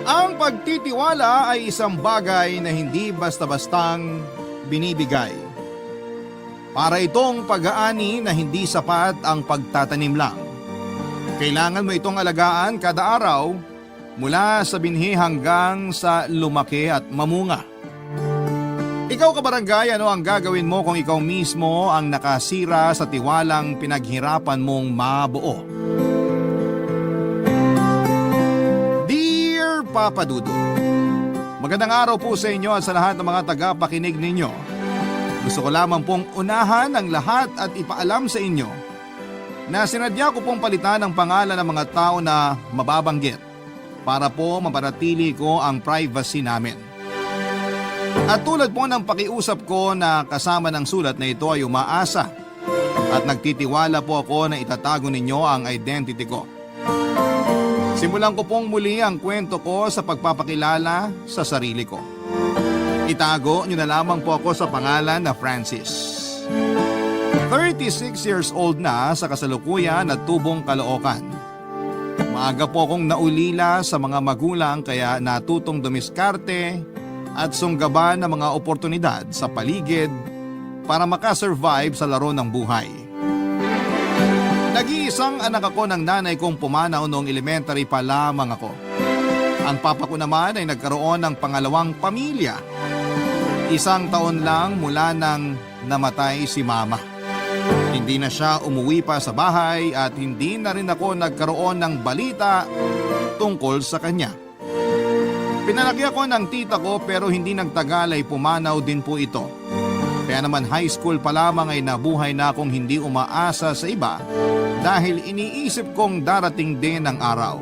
Ang pagtitiwala ay isang bagay na hindi basta-bastang binibigay. Para itong pag-aani na hindi sapat ang pagtatanim lang. Kailangan mo itong alagaan kada araw mula sa binhi hanggang sa lumaki at mamunga. Ikaw kabarangay, ano ang gagawin mo kung ikaw mismo ang nakasira sa tiwalang pinaghirapan mong mabuo? Dear Papa Dudo, magandang araw po sa inyo at sa lahat ng mga tagapakinig ninyo. Gusto ko lamang pong unahan ang lahat at ipaalam sa inyo na sinadya ko pong palitan ang pangalan ng mga tao na mababanggit para po mapanatili ko ang privacy namin. At tulad po ng pakiusap ko na kasama ng sulat na ito ay umaasa at nagtitiwala po ako na itatago ninyo ang identity ko. Simulan ko pong muli ang kwento ko sa pagpapakilala sa sarili ko. Itago nyo na lamang po ako sa pangalan na Francis. 36 years old na sa kasalukuyan at tubong Caloocan. Maaga po akong naulila sa mga magulang kaya natutong dumiskarte at sunggaban ng mga oportunidad sa paligid para makasurvive sa laro ng buhay. Nag-iisang anak ako ng nanay kong pumanaw noong elementary pa lamang ako. Ang papa ko naman ay nagkaroon ng pangalawang pamilya. 1 taon lang mula nang namatay si mama. Hindi na siya umuwi pa sa bahay at hindi na rin ako nagkaroon ng balita tungkol sa kanya. Pinalaki ako ng tita ko pero hindi nagtagal ay pumanaw din po ito. Kaya naman high school pa lamang ay nabuhay na akong hindi umaasa sa iba dahil iniisip kong darating din ang araw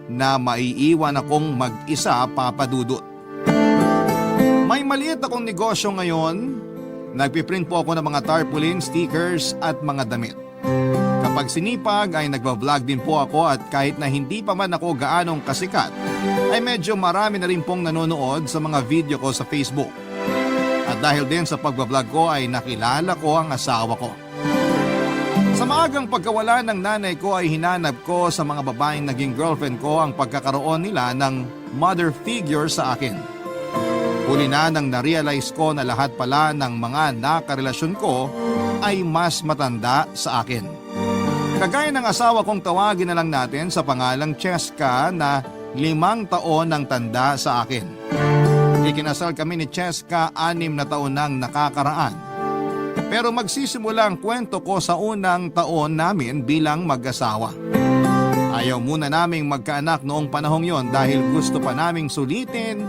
na maiiwan akong mag-isa, Papa Dudut. May maliit akong negosyo ngayon. Nagpiprint po ako ng mga tarpaulin, stickers at mga damit. Kapag sinipag ay nagbablog din po ako at kahit na hindi pa man ako gaanong kasikat, ay medyo marami na rin pong nanonood sa mga video ko sa Facebook. At dahil din sa pagbablog ko ay nakilala ko ang asawa ko. Sa maagang pagkawala ng nanay ko ay hinanap ko sa mga babaeng naging girlfriend ko ang pagkakaroon nila ng mother figure sa akin. Huli na nang na-realize ko na lahat pala ng mga nakarelasyon ko ay mas matanda sa akin. Kagaya ng asawa kong tawagin na lang natin sa pangalang Cheska na 5 taon ang tanda sa akin. Ikinasal kami ni Cheska 6 na taon nang nakakaraan. Pero magsisimula ang kwento ko sa unang taon namin bilang mag-asawa. Ayaw muna naming magkaanak noong panahong yon dahil gusto pa naming sulitin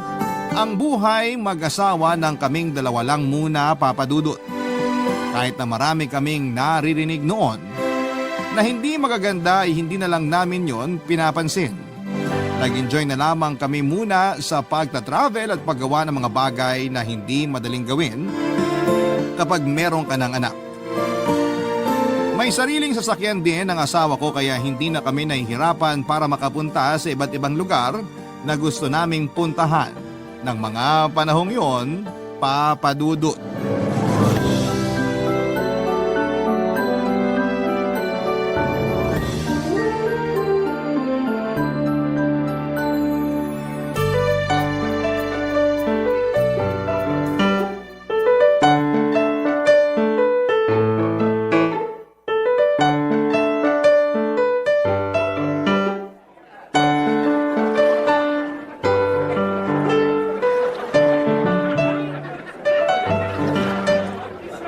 ang buhay mag-asawa ng kaming dalawa lang muna, Papa Dudut. Kahit na marami kaming naririnig noon na hindi magaganda ay hindi na lang namin yon pinapansin. Nag-enjoy na lamang kami muna sa pagta-travel at paggawa ng mga bagay na hindi madaling gawin kapag meron ka ng anak. May sariling sasakyan din ang asawa ko kaya hindi na kami nahihirapan para makapunta sa iba't ibang lugar na gusto naming puntahan ng mga panahong yon, Papa Dudut.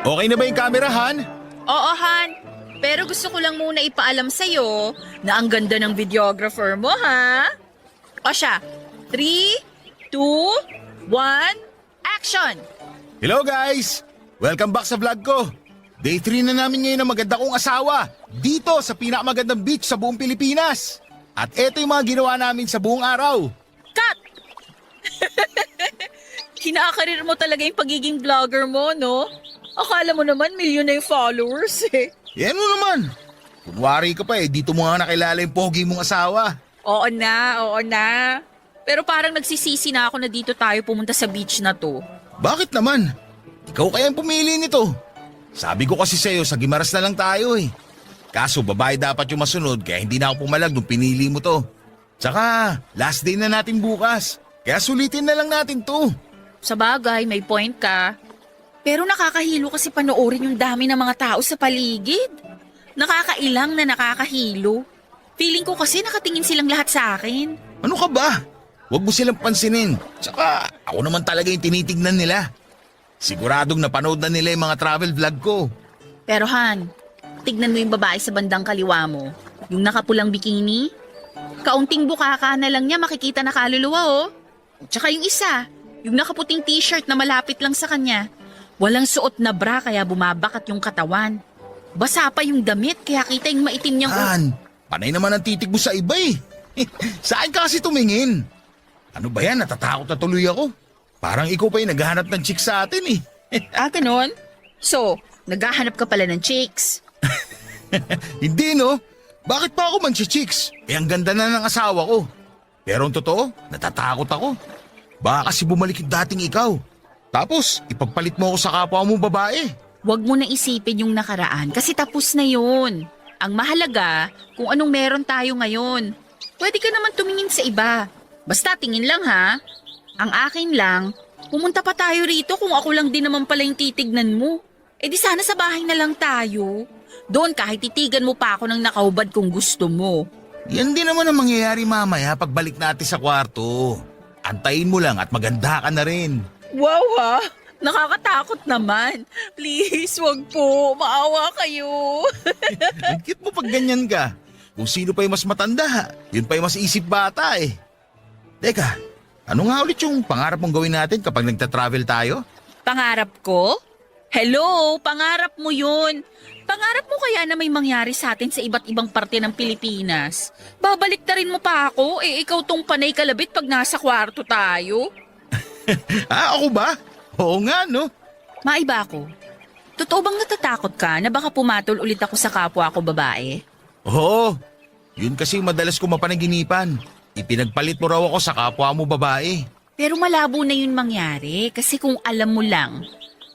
Okay na ba yung camerahan? Oo, Han. Pero gusto ko lang muna ipaalam sa'yo na ang ganda ng videographer mo, ha? O siya, 3, 2, 1, action! Hello guys! Welcome back sa vlog ko. Day 3 na namin ngayon ng maganda kong asawa. Dito sa pinakamagandang beach sa buong Pilipinas. At eto yung mga ginawa namin sa buong araw. Cut! Kinakarir mo talaga yung pagiging vlogger mo, no? Akala mo naman milyon na yung followers eh. Yan mo naman. Kunwari ka pa dito mo nga nakilala yung pogi mong asawa. Oo na. Pero parang nagsisisi na ako na dito tayo pumunta sa beach na to. Bakit naman? Ikaw kaya ang pumili nito. Sabi ko kasi sa'yo, sa Gimaras na lang tayo eh. Kaso babae dapat yung masunod kaya hindi na ako pumalag nung pinili mo to. Tsaka, last day na natin bukas. Kaya sulitin na lang natin to. Sa bagay, may point ka. Pero nakakahilo kasi panoorin yung dami ng mga tao sa paligid. Nakakailang na nakakahilo. Feeling ko kasi nakatingin silang lahat sa akin. Ano ka ba? Huwag mo silang pansinin. Tsaka, ako naman talaga yung tinitignan nila. Siguradong napanood na nila yung mga travel vlog ko. Pero Han, tignan mo yung babae sa bandang kaliwa mo. Yung nakapulang bikini. Kaunting bukaka na lang niya makikita na kaluluwa oh. Tsaka yung isa, yung nakaputing t-shirt na malapit lang sa kanya. Walang suot na bra kaya bumabakat yung katawan. Basa pa yung damit kaya kita yung maitim niyang... Han, panay naman ang titig mo sa iba eh. Saan ka kasi tumingin? Ano ba yan? Natatakot na tuloy ako. Parang ikaw pa yung naghahanap ng chick sa atin eh. Ganon? So, naghahanap ka pala ng chicks. Hindi no? Bakit pa ako manchi-chicks? Eh ang ganda na ng asawa ko. Pero ang totoo, natatakot ako. Baka kasi bumalik yung dating ikaw. Tapos, ipagpalit mo ako sa kapwa mo babae. Huwag mo na isipin yung nakaraan kasi tapos na yun. Ang mahalaga kung anong meron tayo ngayon. Pwede ka naman tumingin sa iba. Basta tingin lang ha. Ang akin lang, pumunta pa tayo rito kung ako lang din naman pala yung titignan mo. Eh di sana sa bahay na lang tayo. Doon kahit titigan mo pa ako ng nakahubad kung gusto mo. Yan din naman ang mangyayari mamaya pagbalik natin sa kwarto. Antayin mo lang at maganda ka na rin. Wow ha! Nakakatakot naman. Please, wag po. Maawa kayo. Ang cute mo pag ganyan ka. Kung sino pa yung mas matanda, yun pa yung mas isip bata eh. Teka, ano nga ulit yung pangarap mong gawin natin kapag nagta-travel tayo? Pangarap ko? Hello, pangarap mo yun. Pangarap mo kaya na may mangyari sa atin sa iba't ibang parte ng Pilipinas? Babalik na rin mo pa ako, eh ikaw tong panay kalabit pag nasa kwarto tayo. Ako ba? Oo nga no. Maiba ako. Totoo bang natatakot ka na baka pumatol ulit ako sa kapwa ko babae? Oo, yun kasi madalas ko mapanaginipan. Ipinagpalit mo raw ako sa kapwa mo babae. Pero malabo na yun mangyari kasi kung alam mo lang,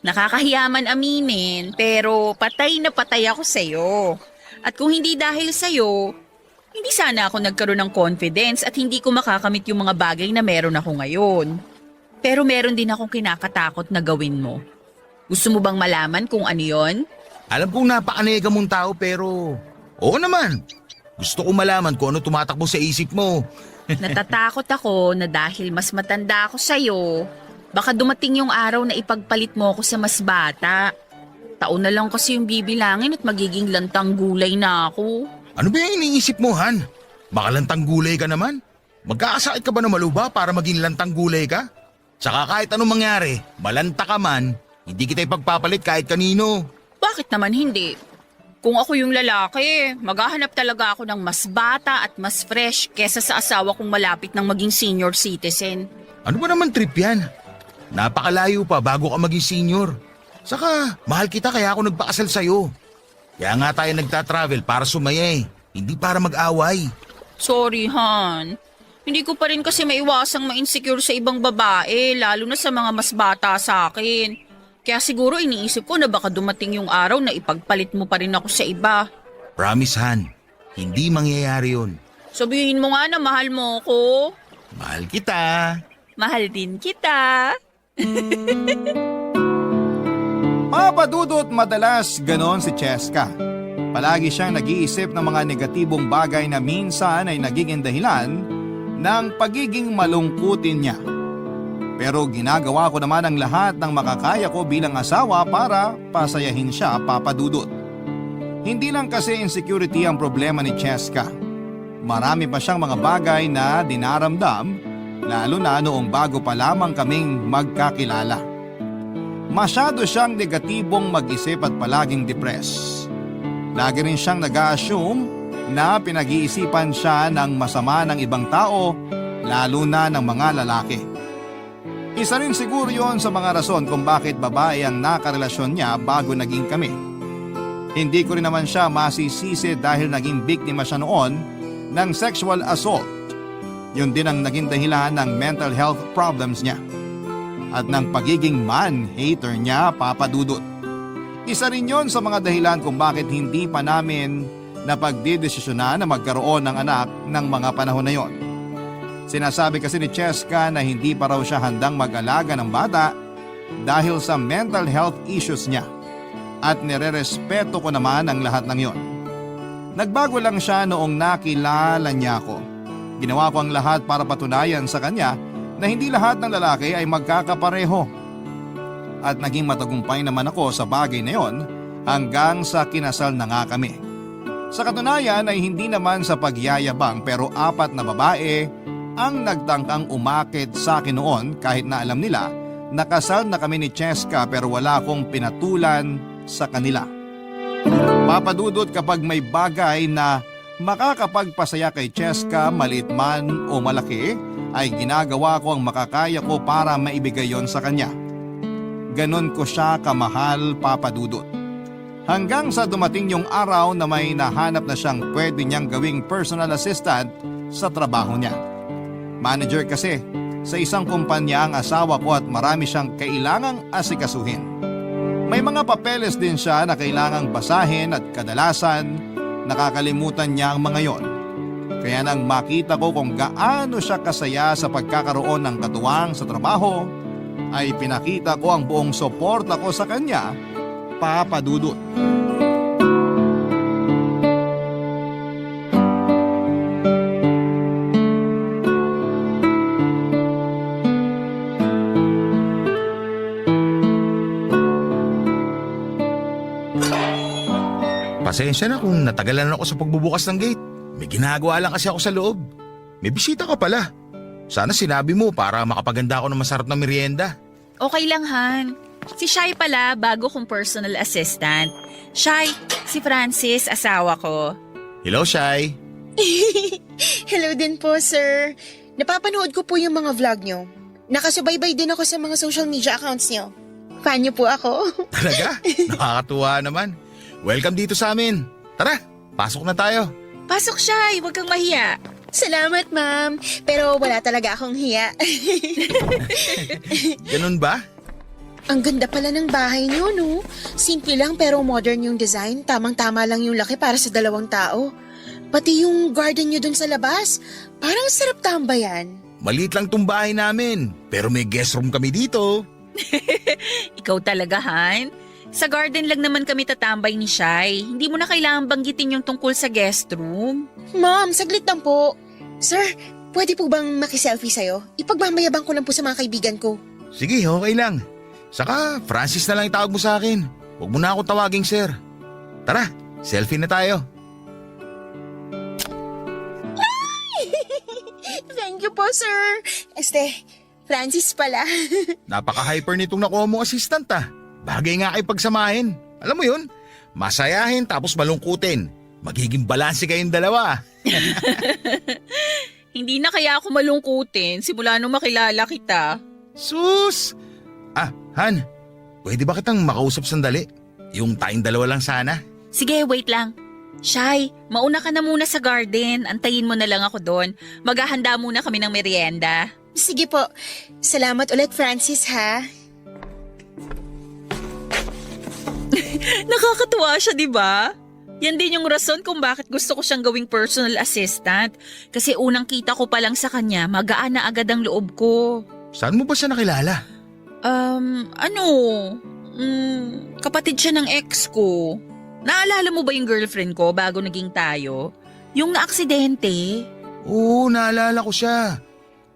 nakakahiyaman aminin pero patay na patay ako sa'yo. At kung hindi dahil sa'yo, hindi sana ako nagkaroon ng confidence at hindi ko makakamit yung mga bagay na meron ako ngayon. Pero meron din akong kinakatakot na gawin mo. Gusto mo bang malaman kung ano yon? Alam kong napakanega mong tao pero oo naman. Gusto ko malaman kung ano tumatakbo sa isip mo. Natatakot ako na dahil mas matanda ako sa'yo, baka dumating yung araw na ipagpalit mo ako sa mas bata. Taon na lang kasi yung bibilangin at magiging lantang gulay na ako. Ano ba yung iniisip mo, Han? Baka lantang gulay ka naman? Magkakasakit ka ba na maluba para maging lantang gulay ka? Tsaka kahit anong mangyari, malanta ka man, hindi kita ipagpapalit kahit kanino. Bakit naman hindi? Kung ako yung lalaki, maghahanap talaga ako ng mas bata at mas fresh kesa sa asawa kong malapit ng maging senior citizen. Ano ba naman trip yan? Napakalayo pa bago ka maging senior. Saka, mahal kita kaya ako nagpakasal sa'yo. Kaya nga tayo nagta-travel para sumaya hindi para mag-away. Sorry, Han. Hindi ko pa rin kasi maiwasang ma-insecure sa ibang babae, lalo na sa mga mas bata sa akin. Kaya siguro iniisip ko na baka dumating yung araw na ipagpalit mo pa rin ako sa iba. Promise, Han. Hindi mangyayari yun. Sabihin mo nga na mahal mo ko. Mahal kita. Mahal din kita. Papadudot madalas ganon si Cheska. Palagi siyang nag-iisip ng mga negatibong bagay na minsan ay nagiging dahilan ng pagiging malungkutin niya. Pero ginagawa ko naman ang lahat ng makakaya ko bilang asawa para pasayahin siya, Papadudot. Hindi lang kasi insecurity ang problema ni Cheska. Marami pa siyang mga bagay na dinaramdam, lalo na noong bago pa lamang kaming magkakilala. Masyado siyang negatibong mag-isip at palaging depressed. Lagi rin siyang nag-a-assume na pinag-iisipan siya ng masama ng ibang tao, lalo na ng mga lalaki. Isa rin siguro yon sa mga rason kung bakit babae ang nakarelasyon niya bago naging kami. Hindi ko rin naman siya masisisi dahil naging biktima siya noon ng sexual assault. Yun din ang naging dahilan ng mental health problems niya at ng pagiging man-hater niya, Papadudot. Isa rin yon sa mga dahilan kung bakit hindi pa namin napagdidesisyonan na magkaroon ng anak ng mga panahon na yon. Sinasabi kasi ni Cheska na hindi pa raw siya handang mag-alaga ng bata dahil sa mental health issues niya. At nirerespeto ko naman ang lahat ng yon. Nagbago lang siya noong nakilala niya ako. Ginawa ko ang lahat para patunayan sa kanya na hindi lahat ng lalaki ay magkakapareho. At naging matagumpay naman ako sa bagay na yon hanggang sa kinasal na nga kami. Sa katunayan ay hindi naman sa pagyayabang pero 4 na babae ang nagtangkang umakit sa akin noon kahit na alam nila na kasal na kami ni Cheska pero wala akong pinatulan sa kanila. Papadudot kapag may bagay na makakapagpasaya kay Cheska, maliit man o malaki, ay ginagawa ko ang makakaya ko para maibigay yon sa kanya. Ganon ko siya kamahal, Papadudot. Hanggang sa dumating yung araw na may nahanap na siyang pwede niyang gawing personal assistant sa trabaho niya. Manager kasi sa isang kumpanya ang asawa ko at marami siyang kailangang asikasuhin. May mga papeles din siya na kailangang basahin at kadalasan nakakalimutan niya ang mga yon. Kaya nang makita ko kung gaano siya kasaya sa pagkakaroon ng katuwang sa trabaho, ay pinakita ko ang buong suporta ko sa kanya, Papadudot. Pasensya na kung natagalan ako sa pagbubukas ng gate. May ginagawa lang kasi ako sa loob. May bisita ka pala. Sana sinabi mo para makapaganda ako ng masarap na merienda. Okay lang, Han. Si Shai pala, bago kong personal assistant. Shai, si Francis, asawa ko. Hello, Shai. Hello din po, sir. Napapanood ko po yung mga vlog nyo. Nakasubaybay din ako sa mga social media accounts nyo. Fan nyo po ako. Talaga? Nakakatuwa naman. Welcome dito sa amin. Tara, pasok na tayo. Pasok, Shai. Huwag kang mahiya. Salamat, ma'am. Pero wala talaga akong hiya. Ganun ba? Ang ganda pala ng bahay nyo, no? Simple lang pero modern yung design. Tamang-tama lang yung laki para sa 2 tao. Pati yung garden nyo dun sa labas. Parang sarap tambayan. Maliit lang tong bahay namin. Pero may guest room kami dito. Ikaw talaga, Han. Sa garden lang naman kami tatambay ni Shai. Hindi mo na kailangan banggitin yung tungkol sa guest room. Ma'am, saglit lang po. Sir, pwede po bang makiselfie sa'yo? Ipagmamayabang ko lang po sa mga kaibigan ko. Sige, okay lang. Saka, Francis na lang itawag mo sa akin. Huwag mo na akong tawaging sir. Tara, selfie na tayo. Thank you po, sir. Francis pala. Napaka-hyper nitong nakuha mong assistant ah. Bagay nga kayo pagsamahin. Alam mo yun, masayahin tapos malungkutin. Magiging balanse kayong dalawa. Hindi na kaya ako malungkutin simula nung makilala kita. Sus! Ah, Han, pwede ba kitang makausap sandali? Yung tayong dalawa lang sana. Sige, wait lang. Shai, mauna ka na muna sa garden. Antayin mo na lang ako doon. Maghahanda muna kami ng merienda. Sige po. Salamat ulit, Francis, ha? Nakakatuwa siya, di ba? Yan din yung rason kung bakit gusto ko siyang gawing personal assistant. Kasi unang kita ko pa lang sa kanya, magaan na agad ang loob ko. Saan mo ba siya nakilala? Kapatid siya ng ex ko. Naalala mo ba yung girlfriend ko bago naging tayo? Yung naaksidente? Oo, naalala ko siya.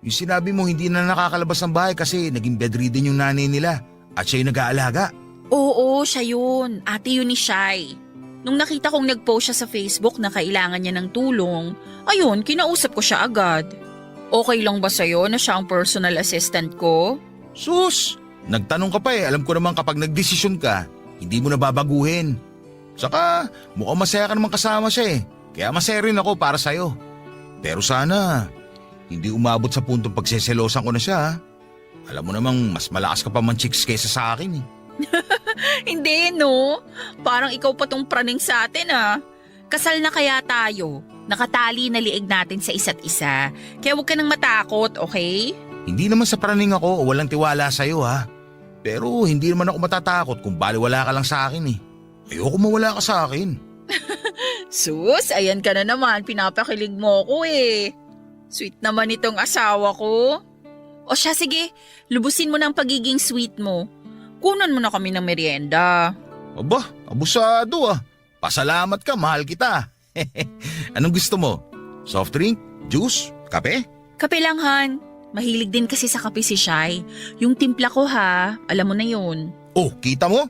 Yung sinabi mo hindi na nakakalabas ng bahay kasi naging bedridden yung nanay nila at siya yung nag-aalaga. Oo, siya yun. Ate yun ni Shai. Nung nakita kong nag-post siya sa Facebook na kailangan niya ng tulong, ayun, kinausap ko siya agad. Okay lang ba sa'yo na siya ang personal assistant ko? Sus! Nagtanong ka pa eh. Alam ko naman kapag nagdesisyon ka, hindi mo na babaguhin. Saka, mukhang masaya ka naman kasama siya eh. Kaya masaya rin ako para sa'yo. Pero sana, hindi umabot sa puntong pagseselosan ko na siya. Alam mo namang mas malakas ka pa man chicks kaysa sa akin eh. Hindi, no? Parang ikaw pa tong praning sa atin, ah. Kasal na kaya tayo. Nakatali na liig natin sa isa't isa. Kaya huwag ka nang matakot, okay? Hindi naman sa praning ako o walang tiwala sa'yo ha. Pero hindi naman ako matatakot kung baliwala ka lang sa akin eh. Ayoko mawala ka sa akin. Sus, ayan ka na naman. Pinapakilig mo ko eh. Sweet naman itong asawa ko. O siya, sige, lubusin mo ng pagiging sweet mo. Kunan mo na kami ng merienda. Aba, abusado ah. Pasalamat ka, mahal kita. Anong gusto mo? Soft drink? Juice? Kape? Kape lang, Han. Mahilig din kasi sa kape si Shai. Yung timpla ko ha, alam mo na yun. Oh, kita mo?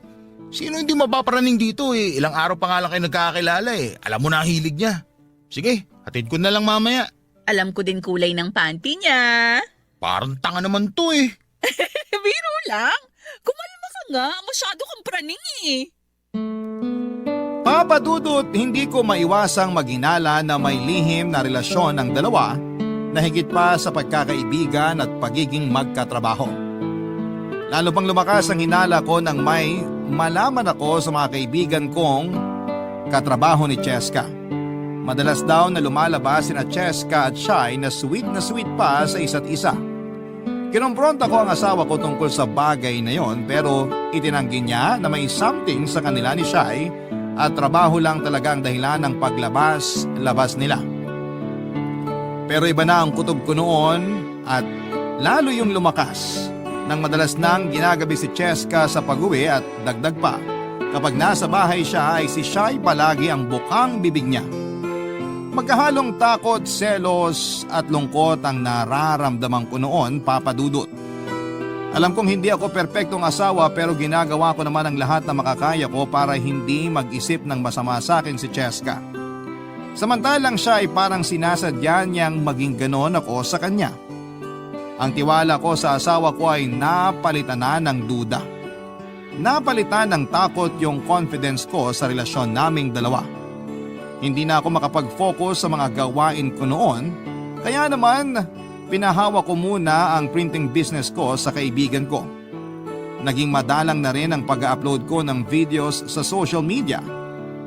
Sino hindi mapaparaning dito eh? Ilang araw pa nga lang kayo nagkakakilala eh. Alam mo na ang hilig niya. Sige, hatid ko na lang mamaya. Alam ko din kulay ng panty niya. Parang tanga naman to eh. Biro lang. Kumalma ka nga, masyado kang praning eh. Papa Dudut, hindi ko maiwasang maghinala na may lihim na relasyon ng dalawa na higit pa sa pagkakaibigan at pagiging magkatrabaho. Lalo pang lumakas ang hinala ko nang may malaman ako sa mga kaibigan kong katrabaho ni Cheska. Madalas daw na lumalabas sina Cheska at Shai na sweet pa sa isa't isa. Kinumpronta ko ang asawa ko tungkol sa bagay na yon pero itinanggi niya na may something sa kanila ni Shai at trabaho lang talaga ang dahilan ng paglabas nila. Pero iba na ang kutob ko noon at lalo yung lumakas nang madalas nang ginagabi si Cheska sa pag-uwi at dagdag pa. Kapag nasa bahay siya ay si Shai palagi ang bukang bibig niya. Magkahalong takot, selos at lungkot ang nararamdaman ko noon, Papa Dudut. Alam kong hindi ako perpektong asawa pero ginagawa ko naman ang lahat na makakaya ko para hindi mag-isip ng masama sa akin si Cheska. Samantalang siya ay parang sinasadya niyang maging ganon ako sa kanya. Ang tiwala ko sa asawa ko ay napalitan na ng duda. Napalitan ng takot yung confidence ko sa relasyon naming dalawa. Hindi na ako makapag-focus sa mga gawain ko noon, kaya naman pinahawa ko muna ang printing business ko sa kaibigan ko. Naging madalang na rin ang pag-upload ko ng videos sa social media.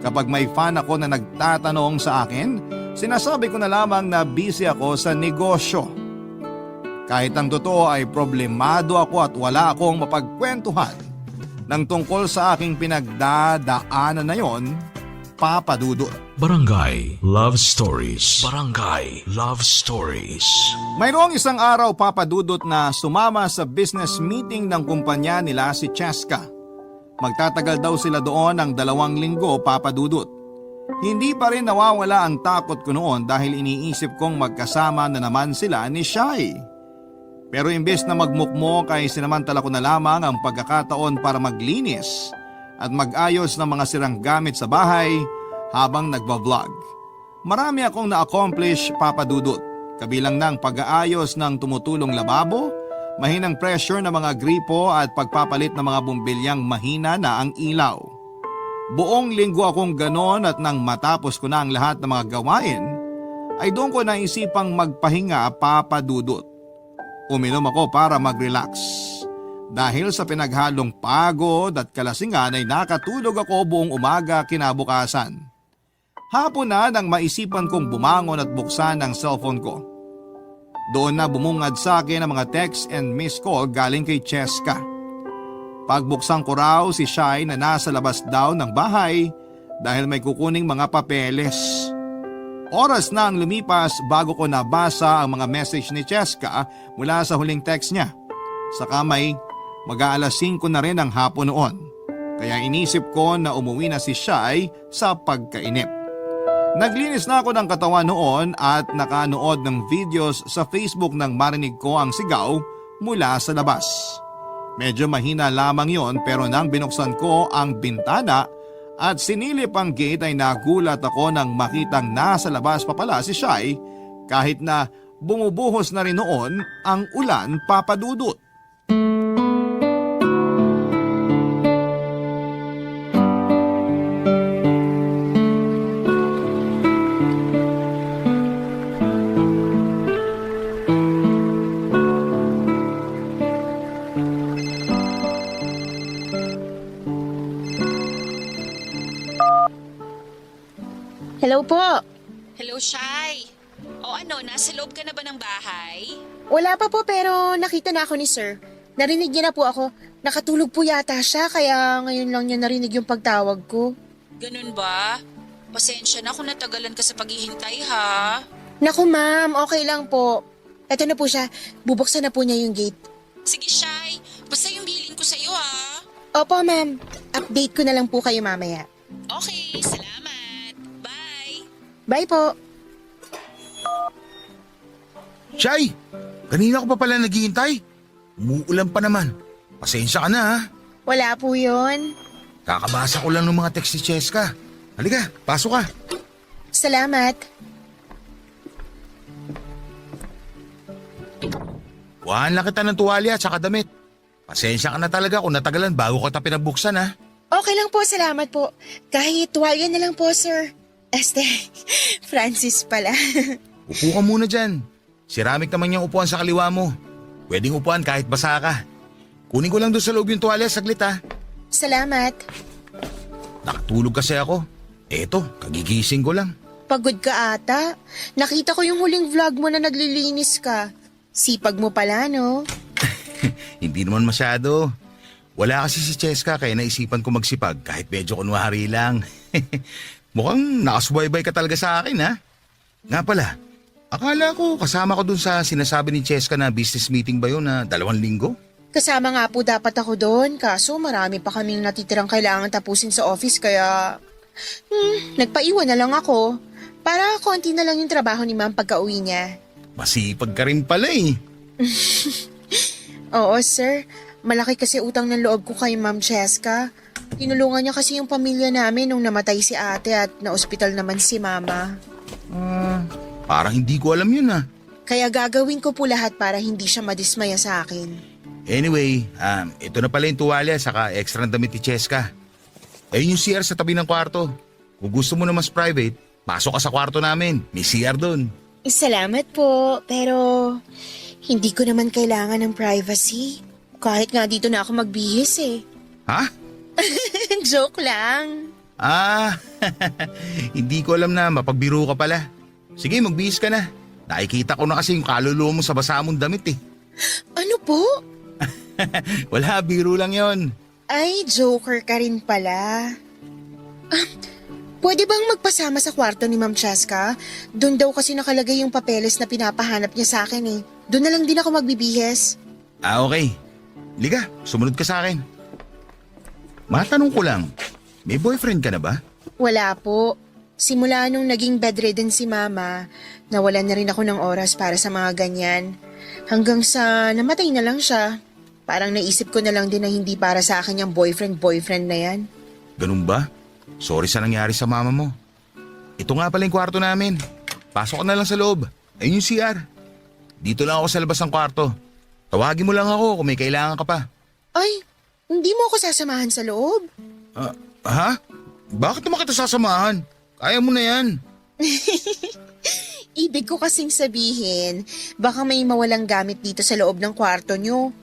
Kapag may fan ako na nagtatanong sa akin, sinasabi ko na lamang na busy ako sa negosyo. Kahit ang totoo ay problemado ako at wala akong mapagkwentuhan ng tungkol sa aking pinagdadaanan na yon, Papa Dudut. Barangay Love Stories. Barangay Love Stories. Mayroong isang araw, Papa Dudut, na sumama sa business meeting ng kumpanya nila si Cheska. Magtatagal daw sila doon ng 2 linggo, Papa Dudut. Hindi pa rin nawawala ang takot ko noon dahil iniisip kong magkasama na naman sila ni Shai. Pero imbes na magmukmok ay sinamantala ko na lamang ang pagkakataon para maglinis at mag-ayos ng mga sirang gamit sa bahay habang nagbablog. Marami akong na-accomplish, Papa Dudut, kabilang ng pag-aayos ng tumutulong lababo, mahinang pressure ng mga gripo at pagpapalit ng mga bumbilyang mahina na ang ilaw. Buong linggo akong ganon at nang matapos ko na ang lahat ng mga gawain, ay doon ko naisipang magpahinga, Papa Dudut. Uminom ako para mag-relax. Dahil sa pinaghalong pagod at kalasingan ay nakatulog ako buong umaga kinabukasan. Hapon na nang maisipan kong bumangon at buksan ang cellphone ko. Doon na bumungad sa akin ang mga text and missed call galing kay Cheska. Pagbuksan ko raw si Shai na nasa labas daw ng bahay dahil may kukuning mga papeles. Oras na ang lumipas bago ko nabasa ang mga message ni Cheska mula sa huling text niya. Saka may mag-aalas 5 na rin ang hapon noon. Kaya inisip ko na umuwi na si Shai sa pagkainip. Naglinis na ako ng katawan noon at nakanood ng videos sa Facebook nang marinig ko ang sigaw mula sa labas. Medyo mahina lamang yon pero nang binuksan ko ang bintana at sinilip ang gate ay nagulat ako nang makitang nasa labas pa pala si Shai kahit na bumubuhos na rin noon ang ulan, Papa Dudut. Hello po. Hello, Shai. O ano, nasa loob ka na ba ng bahay? Wala pa po pero nakita na ako ni sir. Narinig niya na po ako. Nakatulog po yata siya kaya ngayon lang niya narinig yung pagtawag ko. Ganun ba? Pasensya na kung natagalan ka sa paghihintay ha. Naku ma'am, okay lang po. Eto na po siya. Bubuksan na po niya yung gate. Sige, Shy. Basta yung bilin ko sa'yo, ha? Opo ma'am. Update ko na lang po kayo mamaya. Okay, salamat. Bye. Bye po. Shay, kanina ko pa pala naghihintay. Umuulan pa naman. Pasensya ka na ha. Wala po yun. Kakabasa ko lang ng mga text ni Cheska. Halika, pasok ka. Salamat. Kuhaan lang kita ng tuwalya at saka damit. Pasensya ka na talaga kung natagalan bago ko ta pinabuksan ha. Okay lang po, salamat po. Kahit tuwalya na lang po, sir. Francis pala. Upo ka muna dyan. Ceramic naman yung upuan sa kaliwa mo. Pwedeng upuan kahit basa ka. Kunin ko lang doon sa loob yung tuwalya saglit ha. Salamat. Nakatulog kasi ako. Eto, kagigising ko lang. Pagod ka ata. Nakita ko yung huling vlog mo na naglilinis ka. Sipag mo pala, no? Hindi naman masyado. Wala kasi si Cheska kaya naisipan ko magsipag kahit medyo kunwari lang. Mukhang nakasubaybay ka talaga sa akin ha. Nga pala, akala ko kasama ko dun sa sinasabi ni Cheska na business meeting ba yun na 2 linggo? Kasama nga po dapat ako doon, kaso marami pa kaming natitirang kailangan tapusin sa office kaya... nagpaiwan na lang ako. Para konti na lang yung trabaho ni ma'am pagka-uwi niya. Masipag ka rin pala eh. Oo, sir. Malaki kasi utang ng loob ko kay Ma'am Cheska. Tinulungan niya kasi yung pamilya namin nung namatay si ate at na-ospital naman si mama. Parang hindi ko alam yun ah. Kaya gagawin ko po lahat para hindi siya madismaya sa akin. Anyway, ito na pala yung tuwalya saka extra ng damit ni Cheska. Ayun yung CR sa tabi ng kwarto. Kung gusto mo na mas private, pasok ka sa kwarto namin. May CR doon. Salamat po, pero hindi ko naman kailangan ng privacy. Kahit nga dito na ako magbihis eh. Ha? Joke lang. Hindi ko alam na mapagbiro ka pala. Sige, magbihis ka na. Nakikita ko na kasi yung kaluluwa mo sa basa mong damit eh. Ano po? Wala, biro lang yon. Ay, joker ka rin pala. Pwede bang magpasama sa kwarto ni Ma'am Cheska? Doon daw kasi nakalagay yung papeles na pinapahanap niya sa akin eh. Doon na lang din ako magbibihes. Okay. Liga, sumunod ka sa akin. Matanong ko lang, may boyfriend ka na ba? Wala po. Simula nung naging bedridden si Mama, nawalan na rin ako ng oras para sa mga ganyan. Hanggang sa namatay na lang siya. Parang naisip ko na lang din na hindi para sa akin yung boyfriend na yan. Ganun ba? Sorry sa nangyari sa mama mo. Ito nga pala yung kwarto namin. Pasok ka na lang sa loob. Ayun yung CR. Dito lang ako sa labas ng kwarto. Tawagin mo lang ako kung may kailangan ka pa. Ay, hindi mo ako sasamahan sa loob? Ha? Bakit naman kita sasamahan? Kaya mo na yan. Ibig ko kasing sabihin, baka may mawalang gamit dito sa loob ng kwarto nyo.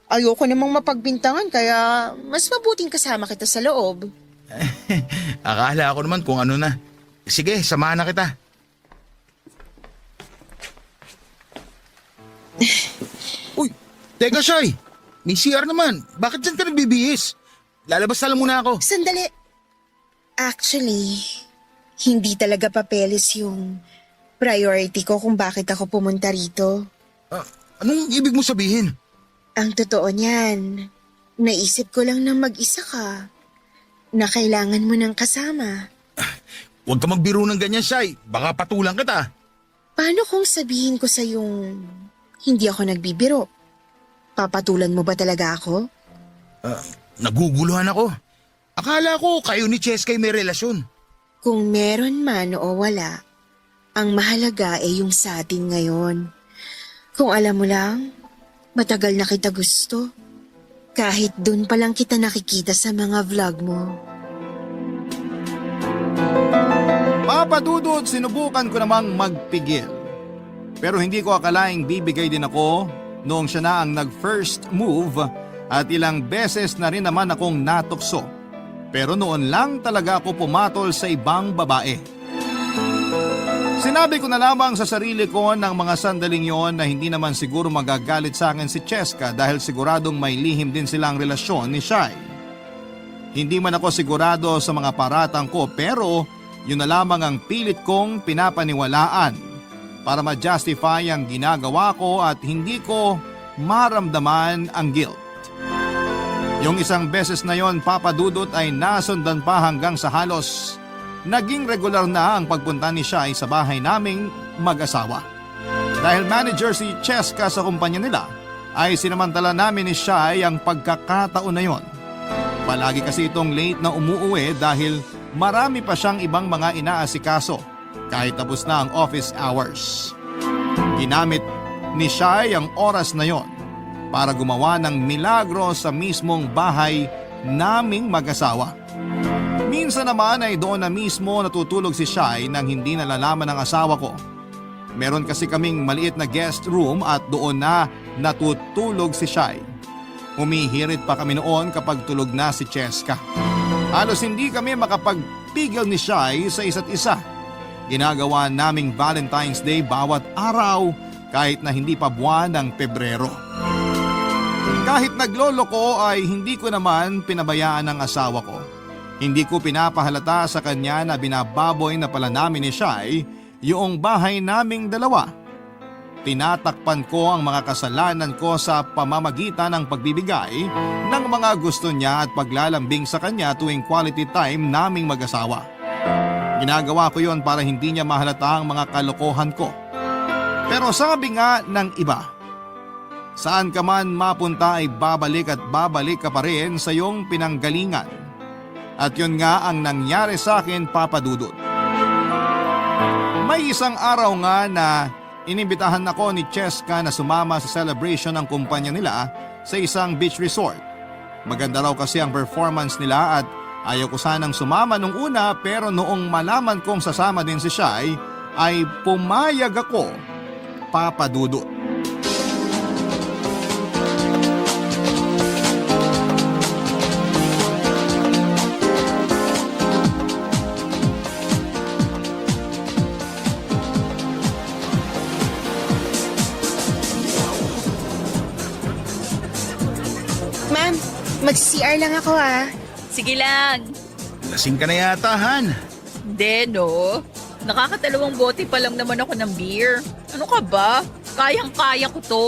Ayoko namang mapagbintangan kaya mas mabuting kasama kita sa loob. Akala ko naman kung ano na. Sige, samahan na kita. Uy, teka Shy. May CR naman. Bakit dyan ka nagbibihis? Lalabas na lang muna ako. Sandali. Actually, hindi talaga papeles yung priority ko kung bakit ako pumunta rito. Anong ibig mo sabihin? Ang totoo niyan, naisip ko lang na mag-isa ka. Na kailangan mo ng kasama. Huwag ka magbiro ng ganyan, Shy. Baka patulang kita. Paano kung sabihin ko sa yung hindi ako nagbibiro? Papatulan mo ba talaga ako? Naguguluhan ako. Akala ko kayo ni Cheska may relasyon. Kung meron man o wala, ang mahalaga ay yung sa atin ngayon. Kung alam mo lang, matagal na kita gusto. Kahit dun pa lang kita nakikita sa mga vlog mo. Papa Dudut, sinubukan ko namang magpigil. Pero hindi ko akalaing bibigay din ako noong siya na ang nag-first move at ilang beses na rin naman akong natukso. Pero noon lang talaga ako pumatol sa ibang babae. Sinabi ko na lamang sa sarili ko ng mga sandaling yon na hindi naman siguro magagalit sa akin si Cheska dahil siguradong may lihim din silang relasyon ni Shy. Hindi man ako sigurado sa mga paratang ko pero yun na lamang ang pilit kong pinapaniwalaan para ma-justify ang ginagawa ko at hindi ko maramdaman ang guilt. Yung isang beses na yon, Papa Dudut, ay nasundan pa hanggang sa halos naging regular na ang pagpunta ni Shai sa bahay naming mag-asawa. Dahil manager si Cheska sa kumpanya nila, ay sinamantala namin ni Shai ang pagkakataon na yon. Palagi kasi itong late na umuuwi dahil marami pa siyang ibang mga inaasikaso kahit tapos na ang office hours. Ginamit ni Shai ang oras na yon para gumawa ng milagro sa mismong bahay naming mag-asawa. Minsan naman ay doon na mismo natutulog si Shai nang hindi nalalaman ng asawa ko. Meron kasi kaming maliit na guest room at doon na natutulog si Shai. Humihirit pa kami noon kapag tulog na si Cheska. Halos hindi kami makapagpigil ni Shai sa isa't isa. Ginagawa naming Valentine's Day bawat araw kahit na hindi pa buwan ng Pebrero. Kahit naglolo ko ay hindi ko naman pinabayaan ang asawa ko. Hindi ko pinapahalata sa kanya na binababoy na pala namin ni Shai yung bahay naming dalawa. Tinatakpan ko ang mga kasalanan ko sa pamamagitan ng pagbibigay ng mga gusto niya at paglalambing sa kanya tuwing quality time naming mag-asawa. Ginagawa ko yon para hindi niya mahalata ang mga kalokohan ko. Pero sabi nga ng iba, saan ka man mapunta ay babalik at babalik ka pa rin sa iyong pinanggalingan. At yun nga ang nangyari sa akin, Papa Dudut. May isang araw nga na inimbitahan ako ni Cheska na sumama sa celebration ng kumpanya nila sa isang beach resort. Maganda raw kasi ang performance nila at ayaw ko sanang sumama nung una, pero noong malaman kong sasama din si Shai ay pumayag ako, Papa Dudut. Ma'am, mag-CR lang ako Sige lang. Lasing ka na yata, Han. Hindi, no? Nakakatalawang bote pa lang naman ako ng beer. Ano ka ba? Kayang-kaya ko to.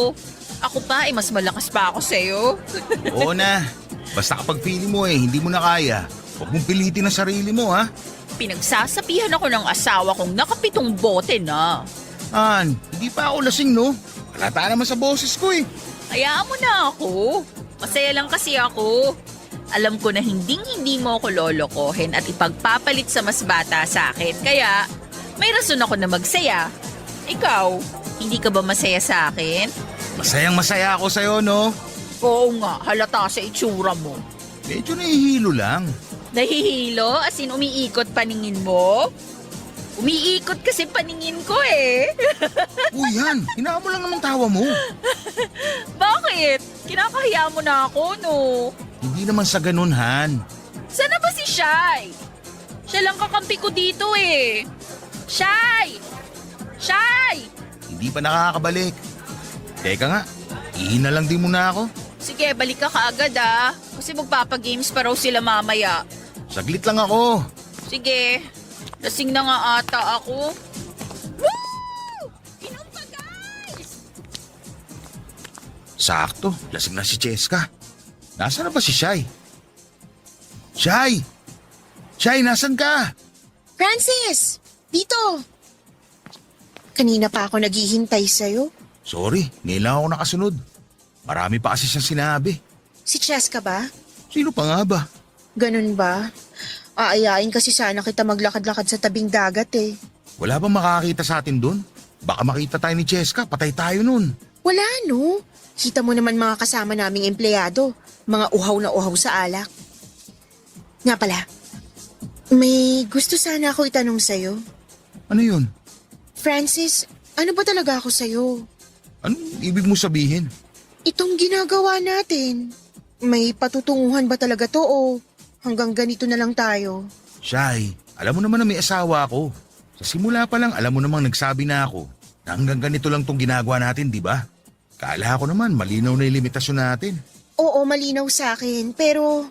Ako pa, mas malakas pa ako sa'yo. Oo na. Basta kapag feeling mo hindi mo na kaya, huwag mong pilitin ang sarili mo, ha? Pinagsasabihan ako ng asawa kong nakapitong bote na. Han, hindi pa ako lasing, no? Halata naman sa boses ko, Hayaan mo na ako. Masaya lang kasi ako. Alam ko na hindi mo ako lolokohin at ipagpapalit sa mas bata sa akin. Kaya, may rason ako na magsaya. Ikaw, hindi ka ba masaya sa akin? Masayang masaya ako sa'yo, no? Oo nga, halata sa itsura mo. Medyo nahihilo lang. Nahihilo? As in, umiikot paningin mo? Umiikot kasi paningin ko Uy, Han, hinaan mo lang naman tawa mo. Bakit? Kinakahiya mo na ako, no? Hindi naman sa ganun, Han. Sana ba si Shai? Siya lang kakampi ko dito Shai! Shai! Hindi pa nakakabalik. Teka nga, ihina lang din muna ako. Sige, balik ka kaagad Kasi magpapagames pa raw sila mamaya. Saglit lang ako. Sige, lasing na nga ata ako. Woo! Inom pa, guys! Sakto, lasing na si Cheska. Nasaan na ba si Shai? Shai! Shai, nasan ka? Francis! Dito! Kanina pa ako naghihintay sa'yo. Sorry, ngayon lang ako nakasunod. Marami pa kasi siyang sinabi. Si Cheska ba? Sino pa nga ba? Ganun ba? Aayain kasi sana kita maglakad-lakad sa tabing dagat Wala bang makakita sa atin dun? Baka makita tayo ni Cheska, patay tayo nun. Wala no. Kita mo naman mga kasama naming empleyado. Mga uhaw na uhaw sa alak. Nga pala, may gusto sana ako itanong sa'yo. Ano yun? Francis, ano ba talaga ako sa'yo? Anong ibig mo sabihin? Itong ginagawa natin, may patutunguhan ba talaga to o hanggang ganito na lang tayo? Shai, alam mo naman na may asawa ako. Sa simula pa lang alam mo namang nagsabi na ako na hanggang ganito lang tong ginagawa natin, di ba? Kala ko naman malinaw na yung limitasyon natin. Oo, malinaw sa akin, pero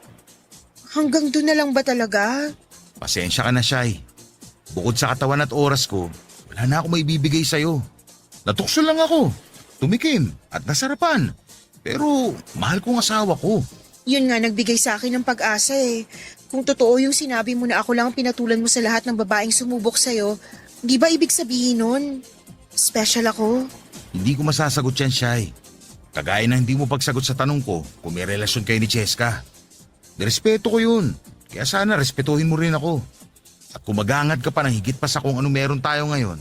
hanggang doon na lang ba talaga? Pasensya ka na, Shai. Bukod sa katawan at oras ko, wala na ako maibibigay sa'yo. Natukso lang ako. Tumikim at nasarapan. Pero mahal kong asawa ko. Yun nga nagbigay sa akin ng pag-asa eh. Kung totoo yung sinabi mo na ako lang ang pinatulan mo sa lahat ng babaeng sumubok sa'yo, di ba ibig sabihin nun? Special ako. Hindi ko masasagot yan, Shai. Kagaya na hindi mo pagsagot sa tanong ko kung may relasyon kayo ni Cheska. Nirespeto ko yun. Kaya sana respetuhin mo rin ako. At kung maghangad ka pa ng higit pa sa kung ano meron tayo ngayon,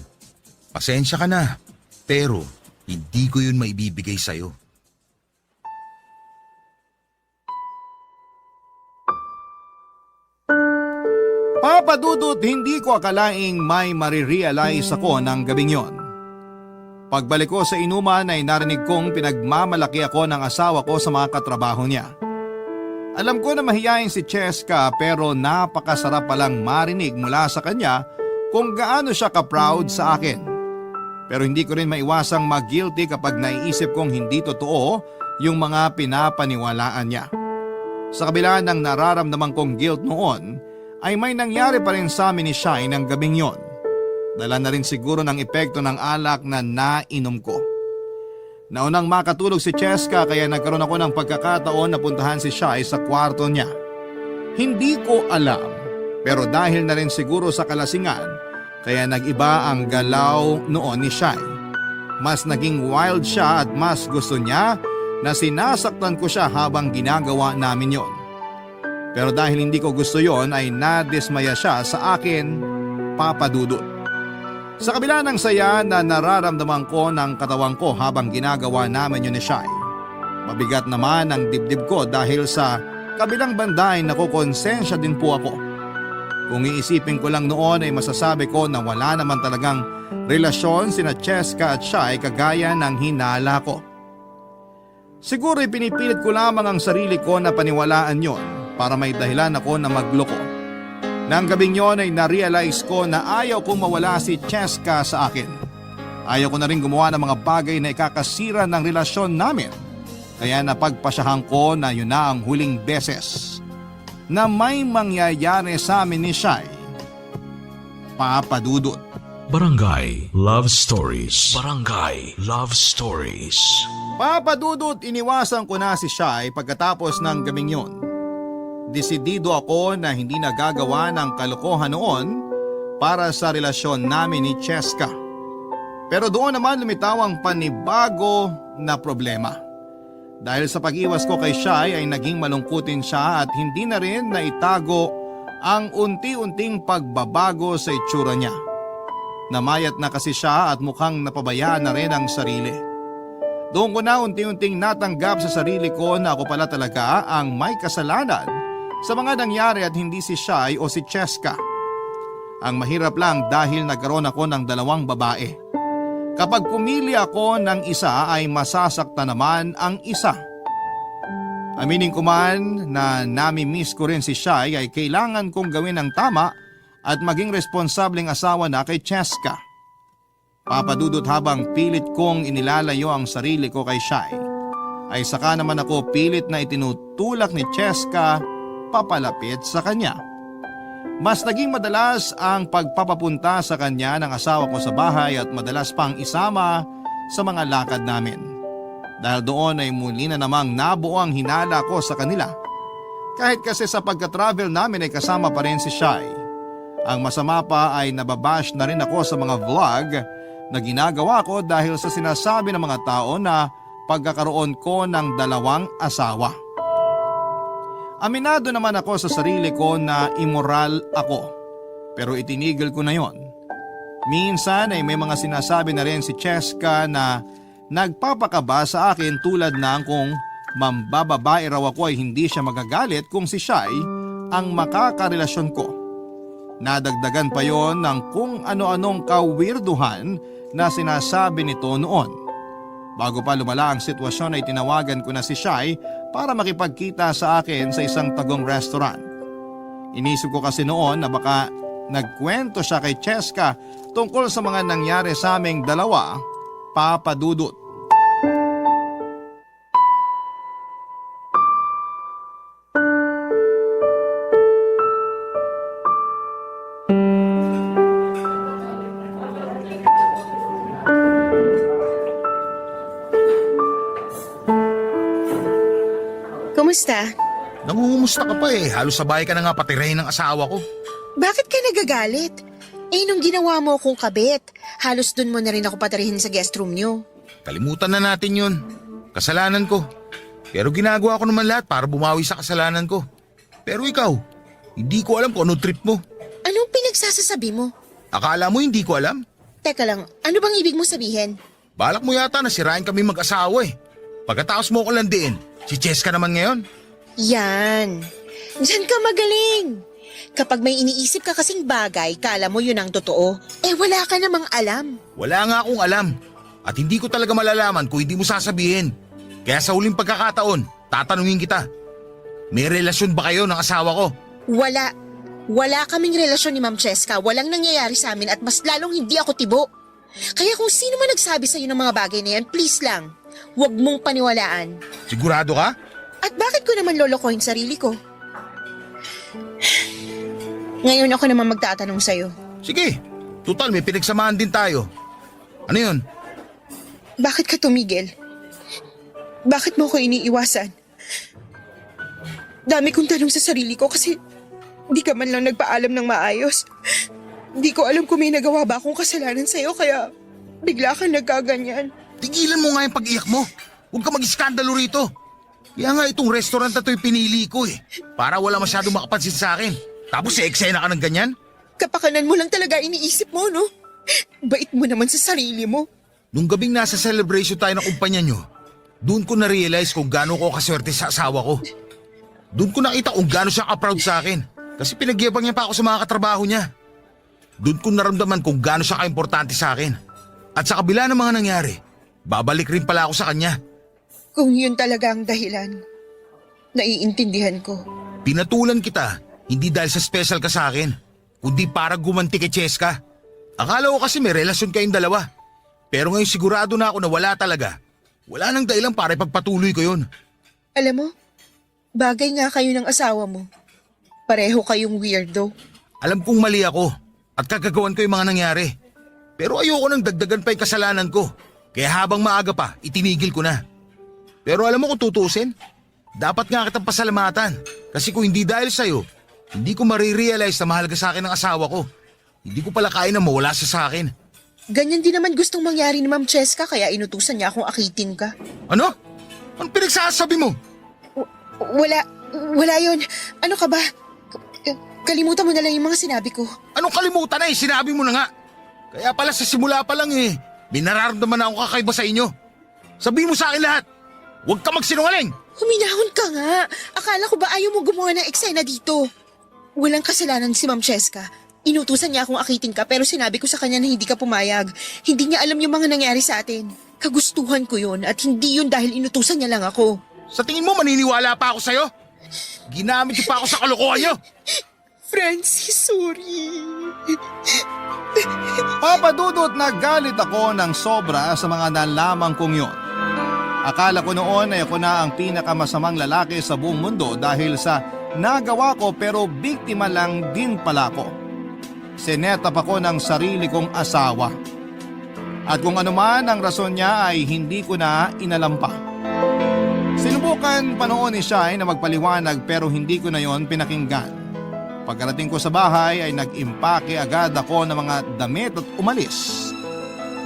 pasensya ka na. Pero hindi ko yun maibibigay sa'yo. Papa Dudut, hindi ko akalaing may marirealize ako ng gabing yon. Pagbalik ko sa inuman ay narinig kong pinagmamalaki ako ng asawa ko sa mga katrabaho niya. Alam ko na mahiyain si Cheska pero napakasarap palang marinig mula sa kanya kung gaano siya ka-proud sa akin. Pero hindi ko rin maiwasang mag-guilty kapag naiisip kong hindi totoo yung mga pinapaniwalaan niya. Sa kabila ng nararamdaman kong guilt noon, ay may nangyari pa rin sa amin ni Shai ng gabing yon. Dala na rin siguro ng epekto ng alak na nainom ko. Naunang makatulog si Cheska kaya nagkaroon ako ng pagkakataon na puntahan si Shai sa kwarto niya. Hindi ko alam, pero dahil na rin siguro sa kalasingan, kaya nag-iba ang galaw noon ni Shai. Mas naging wild siya at mas gusto niya na sinasaktan ko siya habang ginagawa namin yon. Pero dahil hindi ko gusto yon ay nadismaya siya sa akin, Papa Dudut. Sa kabila ng saya na nararamdaman ko ng katawan ko habang ginagawa namin yun ni Shai, mabigat naman ang dibdib ko dahil sa kabilang banda ay nakukonsensya din po ako. Kung iisipin ko lang noon ay masasabi ko na wala naman talagang relasyon sina Cheska at Shai kagaya ng hinala ko. Siguro pinipilit ko lamang ang sarili ko na paniwalaan yon para may dahilan ako na magloko. Nang gabing yon ay na-realize ko na ayaw kong mawala si Cheska sa akin. Ayaw ko na rin gumawa ng mga bagay na ikakasira ng relasyon namin. Kaya napagpasyahan ko na yun na ang huling beses na may mangyayari sa amin ni Shai. Papa Dudut. Barangay Love Stories. Barangay Love Stories. Papa Dudut, iniwasan ko na si Shai pagkatapos ng gabing yon. Desidido ako na hindi nagagawa ng kalokohan noon para sa relasyon namin ni Cheska. Pero doon naman lumitaw ang panibago na problema. Dahil sa pag-iwas ko kay Shai ay naging malungkutin siya at hindi na rin naitago ang unti-unting pagbabago sa itsura niya. Namayat na kasi siya at mukhang napabayaan na rin ang sarili. Doon ko na unti-unting natanggap sa sarili ko na ako pala talaga ang may kasalanan sa mga nangyari at hindi si Shai o si Cheska. Ang mahirap lang dahil nagkaroon ako ng dalawang babae. Kapag pumili ako ng isa ay masasaktan naman ang isa. Aminin ko man na nami-miss ko rin si Shai ay kailangan kong gawin ang tama at maging responsableng asawa na kay Cheska. Papadudot habang pilit kong inilalayo ang sarili ko kay Shai, ay saka naman ako pilit na itinutulak ni Cheska papalapit sa kanya. Mas naging madalas ang pagpapapunta sa kanya ng asawa ko sa bahay at madalas pang isama sa mga lakad namin. Dahil doon ay muli na namang nabuo ang hinala ko sa kanila. Kahit kasi sa pagka-travel namin ay kasama pa rin si Shai. Ang masama pa ay nababash na rin ako sa mga vlog na ginagawa ko dahil sa sinasabi ng mga tao na pagkakaroon ko ng dalawang asawa. Aminado naman ako sa sarili ko na immoral ako, pero itinigil ko na yon. Minsan ay may mga sinasabi na rin si Cheska na nagpapakaba sa akin tulad ng kung mambababae raw ako ay hindi siya magagalit kung si Shai ang makakarelasyon ko. Nadagdagan pa yon ng kung ano-anong kawirduhan na sinasabi nito noon. Bago pa lumala ang sitwasyon ay tinawagan ko na si Shai para makipagkita sa akin sa isang tagong restaurant. Inisip ko kasi noon na baka nagkwento siya kay Cheska tungkol sa mga nangyari sa aming dalawa, Papa Dudut. Kumusta? Nangungumusta ka pa eh. Halos sabay ka na nga patirahin ng asawa ko. Bakit ka nagagalit? Nung ginawa mo akong kabit, halos dun mo na rin ako patarihin sa guest room nyo. Kalimutan na natin yun. Kasalanan ko. Pero ginagawa ko naman lahat para bumawi sa kasalanan ko. Pero ikaw, hindi ko alam kung ano trip mo. Anong pinagsasasabi mo? Akala mo hindi ko alam? Teka lang, ano bang ibig mo sabihin? Balak mo yata na sirain kami mag-asawa eh. Pagkatapos mo ko landiin, si Cheska naman ngayon. Yan. Diyan ka magaling. Kapag may iniisip ka kasing bagay, kala mo yun ang totoo. Wala ka namang alam. Wala nga akong alam. At hindi ko talaga malalaman kung hindi mo sasabihin. Kaya sa huling pagkakataon, tatanungin kita. May relasyon ba kayo ng asawa ko? Wala. Wala kaming relasyon ni Ma'am Cheska. Walang nangyayari sa amin at mas lalong hindi ako tibo. Kaya kung sino man nagsabi sa'yo ng mga bagay na yan, please lang, huwag mong paniwalaan. Sigurado ka? At bakit ko naman lolokohin sarili ko? Ngayon ako naman magtatanong sa'yo. Sige, total may pinagsamahan din tayo. Ano yun? Bakit ka tumigil? Bakit mo ko iniiwasan? Dami kong tanong sa sarili ko kasi di ka man lang nagpaalam ng maayos. Di ko alam kung may nagawa ba akong kasalanan sa'yo kaya bigla kang nagkaganyan. Tigilan mo nga yung pag-iyak mo. Huwag ka mag-iskandalo rito. Kaya nga itong restaurant na to'y pinili ko eh. Para wala masyadong makapansin sa akin. Tapos eksena ka ng ganyan? Kapakanan mo lang talaga iniisip mo, no? Bait mo naman sa sarili mo. Nung gabing nasa celebration tayo ng kumpanya nyo, doon ko na-realize kung gaano ko kaswerte sa asawa ko. Doon ko nakita kung gaano siya ka-proud sa akin. Kasi pinagyabang niya pa ako sa mga katrabaho niya. Doon ko naramdaman kung gaano siya ka-importante sa akin. At sa kabila ng mga nangyari, babalik rin pala ako sa kanya. Kung yun talaga ang dahilan, naiintindihan ko. Pinatulan kita, hindi dahil sa special ka sa akin, kundi para gumanti kay Cheska. Akala ko kasi may relasyon kayong dalawa. Pero ngayon sigurado na ako na wala talaga. Wala nang dahilan para ipagpatuloy ko yun. Alam mo, bagay nga kayo ng asawa mo. Pareho kayong weirdo. Alam kong mali ako at kagagawan ko yung mga nangyari. Pero ayoko nang dagdagan pa yung kasalanan ko. Kaya habang maaga pa, itinigil ko na. Pero alam mo kung tutusin, dapat nga kitang pasalamatan. Kasi kung hindi dahil sa'yo, hindi ko marirealize na mahal ka sa akin ng asawa ko. Hindi ko pala kaya na mawala siya sa akin. Ganyan din naman gustong mangyari ni Ma'am Cheska kaya inutusan niya akong akitin ka. Ano? Anong pinagsasabi mo? Wala yun. Ano ka ba? Kalimutan mo na lang yung mga sinabi ko. Anong kalimutan na eh? Sinabi mo na nga. Kaya pala sa simula pa lang eh, may nararamdaman na ako kakaiba sa inyo. Sabihin mo sa akin lahat. Huwag ka magsinungaling. Huminahon ka nga. Akala ko ba ayaw mo gumawa ng eksena dito? Walang kasalanan si Ma'am Cheska. Inutusan niya akong akitin ka pero sinabi ko sa kanya na hindi ka pumayag. Hindi niya alam yung mga nangyari sa atin. Kagustuhan ko yun at hindi yun dahil inutusan niya lang ako. Sa tingin mo maniniwala pa ako sa'yo? Ginamit niyo pa ako sa kalokohan niyo. Francis, sorry. Papa Dudut, nagalit ako ng sobra sa mga nalaman kong yon. Akala ko noon ay ako na ang pinakamasamang lalaki sa buong mundo dahil sa nagawa ko pero biktima lang din pala ako. Sinetap ako ng sarili kong asawa. At kung ano man ang rason niya ay hindi ko na inalam pa. Sinubukan pa noon ni Shai na magpaliwanag pero hindi ko na yon pinakinggan. Pagkarating ko sa bahay ay nag-impake agad ako ng mga damit at umalis.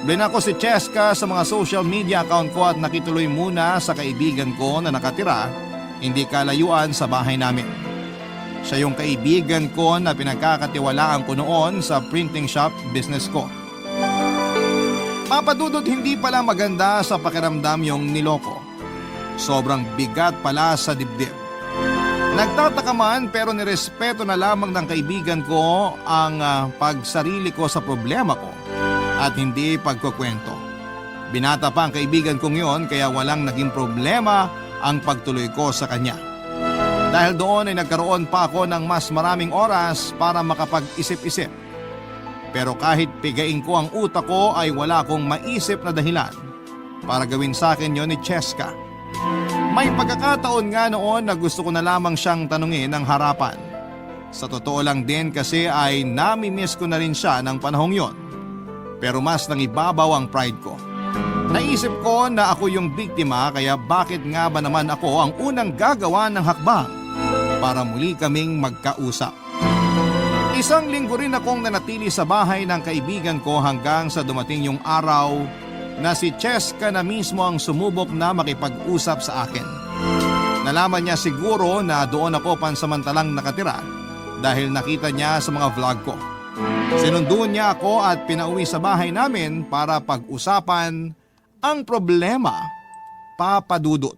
Blinako si Cheska sa mga social media account ko at nakituloy muna sa kaibigan ko na nakatira hindi kalayuan sa bahay namin. Siya yung kaibigan ko na pinagkakatiwalaan ko noon sa printing shop business ko. Papadudot, hindi pala maganda sa pakiramdam yung niloko. Sobrang bigat pala sa dibdib. Nagtataka man pero nirespeto na lamang ng kaibigan ko ang pagsarili ko sa problema ko at hindi pagkukwento. Binata pa ang kaibigan kong yon kaya walang naging problema ang pagtuloy ko sa kanya. Dahil doon ay nagkaroon pa ako ng mas maraming oras para makapag-isip-isip. Pero kahit pigain ko ang utak ko ay wala akong maisip na dahilan para gawin sa akin yon ni Cheska. May pagkakataon nga noon na gusto ko na lamang siyang tanungin ng harapan. Sa totoo lang din kasi ay nami-miss ko na rin siya ng panahong yon. Pero mas nangibabaw ang pride ko. Naisip ko na ako yung biktima kaya bakit nga ba naman ako ang unang gagawa ng hakbang para muli kaming magkausap. Isang linggo rin akong nanatili sa bahay ng kaibigan ko hanggang sa dumating yung araw na si Cheska na mismo ang sumubok na makipag-usap sa akin. Nalaman niya siguro na doon ako pansamantalang nakatira dahil nakita niya sa mga vlog ko. Sinundo niya ako at pinauwi sa bahay namin para pag-usapan ang problema, Papa Dudut.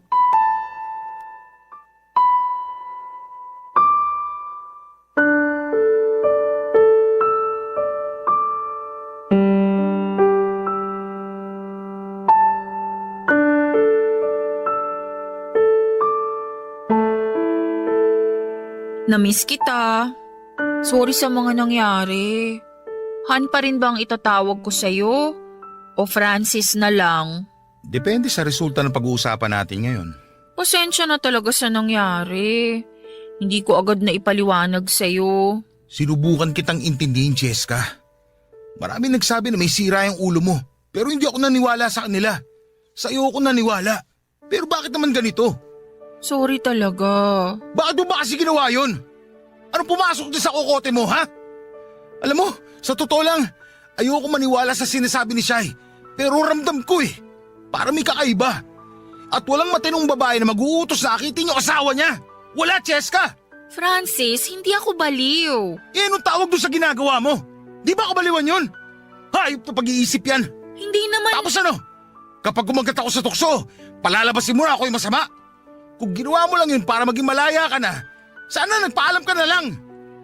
Namiss kita. Sorry sa mga nangyari. Han pa rin ba ang itatawag ko sa'yo? O Francis na lang? Depende sa resulta ng pag-uusapan natin ngayon. Pasensya na talaga sa nangyari. Hindi ko agad na ipaliwanag sa'yo. Sinubukan kitang intindihin, Cheska. Marami nagsabi na may sira yung ulo mo, pero hindi ako naniwala sa kanila. Sa'yo ako naniwala. Pero bakit naman ganito? Sorry talaga. Bakit mo ba kasi ginawa yun? Anong pumasok din sa kokote mo, ha? Alam mo, sa totoo lang, ayoko maniwala sa sinasabi ni Shai. Pero ramdam ko para may kakaiba. At walang matinong babae na mag-uutos na akitin yung asawa niya. Wala, Cheska! Francis, hindi ako baliw. Anong tawag doon sa ginagawa mo? Di ba kabaliwan yun? Hayop na pag-iisip yan. Hindi naman... Tapos ano? Kapag kumagat ako sa tukso, palalabasin mo na ako yung masama. Kung ginawa mo lang yun para maging malaya ka na, sana nagpaalam ka na lang.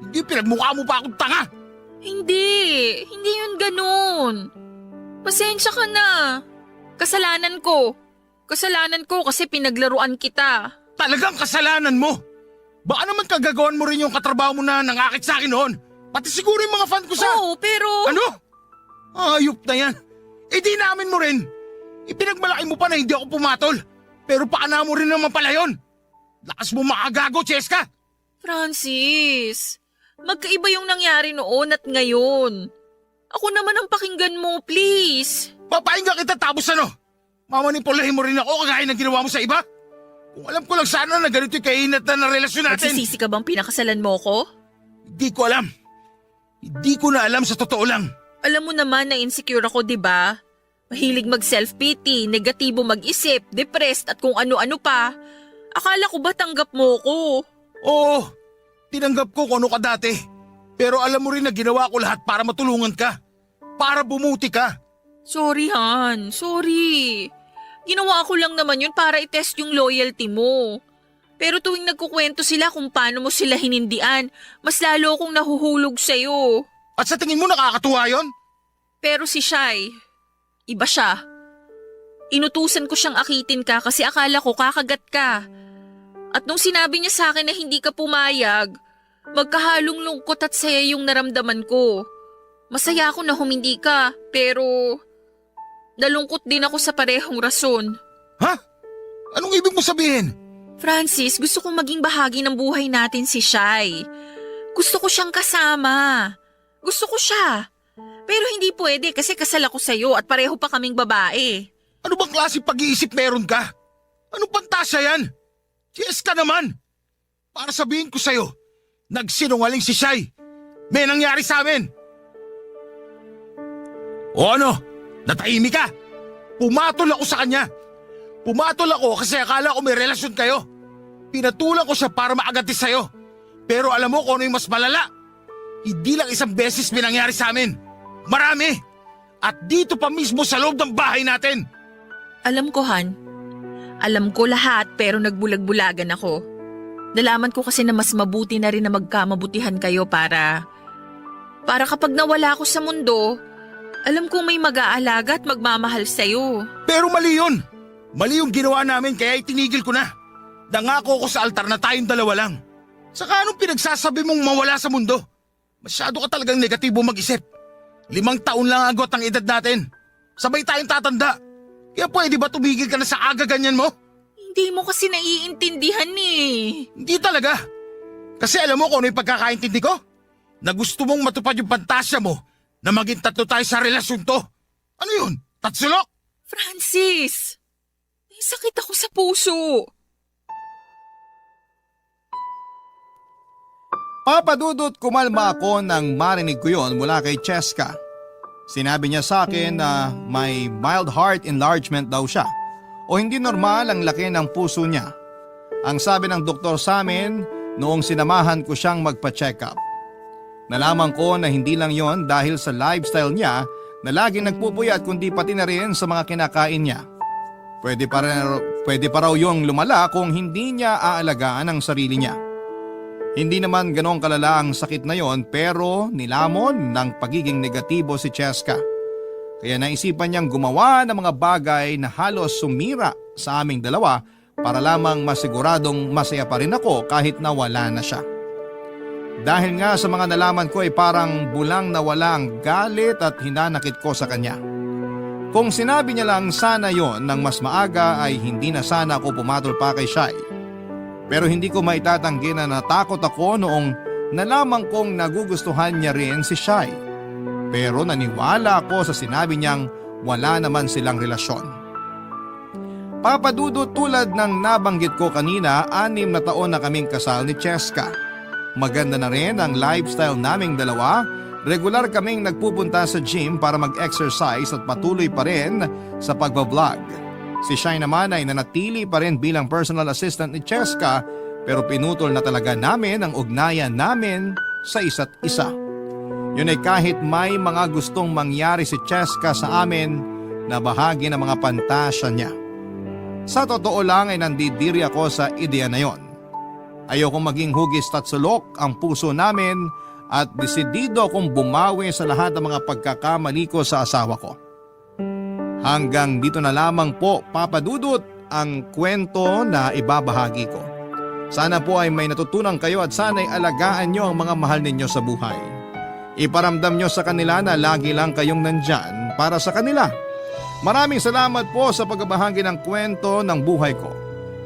Hindi pinagmukha mo pa akong tanga. Hindi yun ganun. Pasensya ka na. Kasalanan ko kasi pinaglaruan kita. Talagang kasalanan mo. Baka naman kagagawan mo rin yung katrabaho mo na nangakit sa akin noon. Pati siguro yung mga fan ko sa... Oo, pero... Ano? Ayop na yan. Di namin mo rin. Ipinagmalaki mo pa na hindi ako pumatol. Pero paana mo rin naman pala yun. Lakas mo makagago, Cheska. Francis, magkaiba yung nangyari noon at ngayon. Ako naman ang pakinggan mo, please. Papahinggan kita tapos ano? Mamanipulahin mo rin ako kagaya ng ginawa mo sa iba? Kung alam ko lang sana na ganito yung kainat na relasyon natin. Magsisisi ka bang pinakasalan mo ko? Hindi ko alam. Hindi ko na alam sa totoo lang. Alam mo naman na insecure ako, di ba? Mahilig mag-self-pity, negatibo mag-isip, depressed at kung ano-ano pa. Akala ko ba tanggap mo ko? Oo, tinanggap ko kung ano ka dati. Pero alam mo rin na ginawa ko lahat para matulungan ka. Para bumuti ka. Sorry, Han. Sorry. Ginawa ko lang naman yun para i-test yung loyalty mo. Pero tuwing nagkukwento sila kung paano mo sila hinindian, mas lalo akong nahuhulog sa'yo. At sa tingin mo nakakatuwa yon? Pero si Shai, iba siya. Inutusan ko siyang akitin ka kasi akala ko kakagat ka. At nung sinabi niya sa akin na hindi ka pumayag, magkahalong lungkot at saya yung naramdaman ko. Masaya ako na humindi ka, pero nalungkot din ako sa parehong rason. Ha? Anong ibig mo sabihin? Francis, gusto kong maging bahagi ng buhay natin si Shai. Gusto ko siyang kasama. Gusto ko siya. Pero hindi pwede kasi kasal ako sa'yo at pareho pa kaming babae. Ano bang klase pag-iisip meron ka? Anong pantasya yan? Cheska naman! Para sabihin ko sa'yo, nagsinungaling si Shai. May nangyari sa amin. O ano? Natahimik ka? Pumatol ako sa kanya. Pumatol ako kasi akala ko may relasyon kayo. Pinatulan ko siya para maagati sa'yo. Pero alam mo kung ano yung mas malala? Hindi lang isang beses may nangyari sa amin. Marami! At dito pa mismo sa loob ng bahay natin. Alam ko, Han. Alam ko lahat pero nagbulag-bulagan ako. Nalaman ko kasi na mas mabuti na rin na magkamabutihan kayo para kapag nawala ako sa mundo, alam kong may mag-aalaga at magmamahal sa'yo. Pero mali yun. Mali yung ginawa namin kaya itinigil ko na. Nangako ko sa altar na tayong dalawa lang. Saka anong pinagsasabi mong mawala sa mundo? Masyado ka talagang negatibo mag-isip. 5 taon lang agot ang edad natin. Sabay tayong tatanda. Kaya pwede ba tumigil ka na sa aga ganyan mo? Hindi mo kasi naiintindihan eh. Hindi talaga. Kasi alam mo kung ano yung pagkakaintindi ko? Na gusto mong matupad yung pantasya mo na maging tatlo tayo sa relasyon to. Ano yun? Tatsulok? Francis! May sakit ako sa puso. Papadudot, kumalma ako nang marinig ko yon mula kay Cheska. Sinabi niya sa akin na may mild heart enlargement daw siya o hindi normal ang laki ng puso niya. Ang sabi ng doktor sa amin noong sinamahan ko siyang magpa-check up. Nalaman ko na hindi lang yon dahil sa lifestyle niya na laging nagpupuyat kundi pati na rin sa mga kinakain niya. Pwede pa raw yung lumala kung hindi niya aalagaan ang sarili niya. Hindi naman ganong kalala ang sakit na yon pero nilamon ng pagiging negatibo si Cheska. Kaya naisipan niyang gumawa ng mga bagay na halos sumira sa aming dalawa para lamang masiguradong masaya pa rin ako kahit na wala na siya. Dahil nga sa mga nalaman ko ay parang bulang nawala ang galit at hinanakit ko sa kanya. Kung sinabi niya lang sana yon ng mas maaga ay hindi na sana ako pumatol pa kay Shai. Pero hindi ko maitatanggi na natakot ako noong nalaman kong nagugustuhan niya rin si Shai. Pero naniwala ako sa sinabi niyang wala naman silang relasyon. Papadudot, tulad ng nabanggit ko kanina, 6 na taon na kaming kasal ni Cheska. Maganda na rin ang lifestyle naming dalawa. Regular kaming nagpupunta sa gym para mag-exercise at patuloy pa rin sa pagbablog. Si Shai naman ay nanatili pa rin bilang personal assistant ni Cheska pero pinutol na talaga namin ang ugnayan namin sa isa't isa. Yun ay kahit may mga gustong mangyari si Cheska sa amin na bahagi ng mga pantasya niya. Sa totoo lang ay nandidiri ako sa ideya na yon. Ayokong maging hugis at sulok ang puso namin at desidido akong bumawi sa lahat ng mga pagkakamali ko sa asawa ko. Hanggang dito na lamang po, Papadudot, ang kwento na ibabahagi ko. Sana po ay may natutunan kayo at sana'y alagaan nyo ang mga mahal ninyo sa buhay. Iparamdam nyo sa kanila na lagi lang kayong nandyan para sa kanila. Maraming salamat po sa pagbabahagi ng kwento ng buhay ko.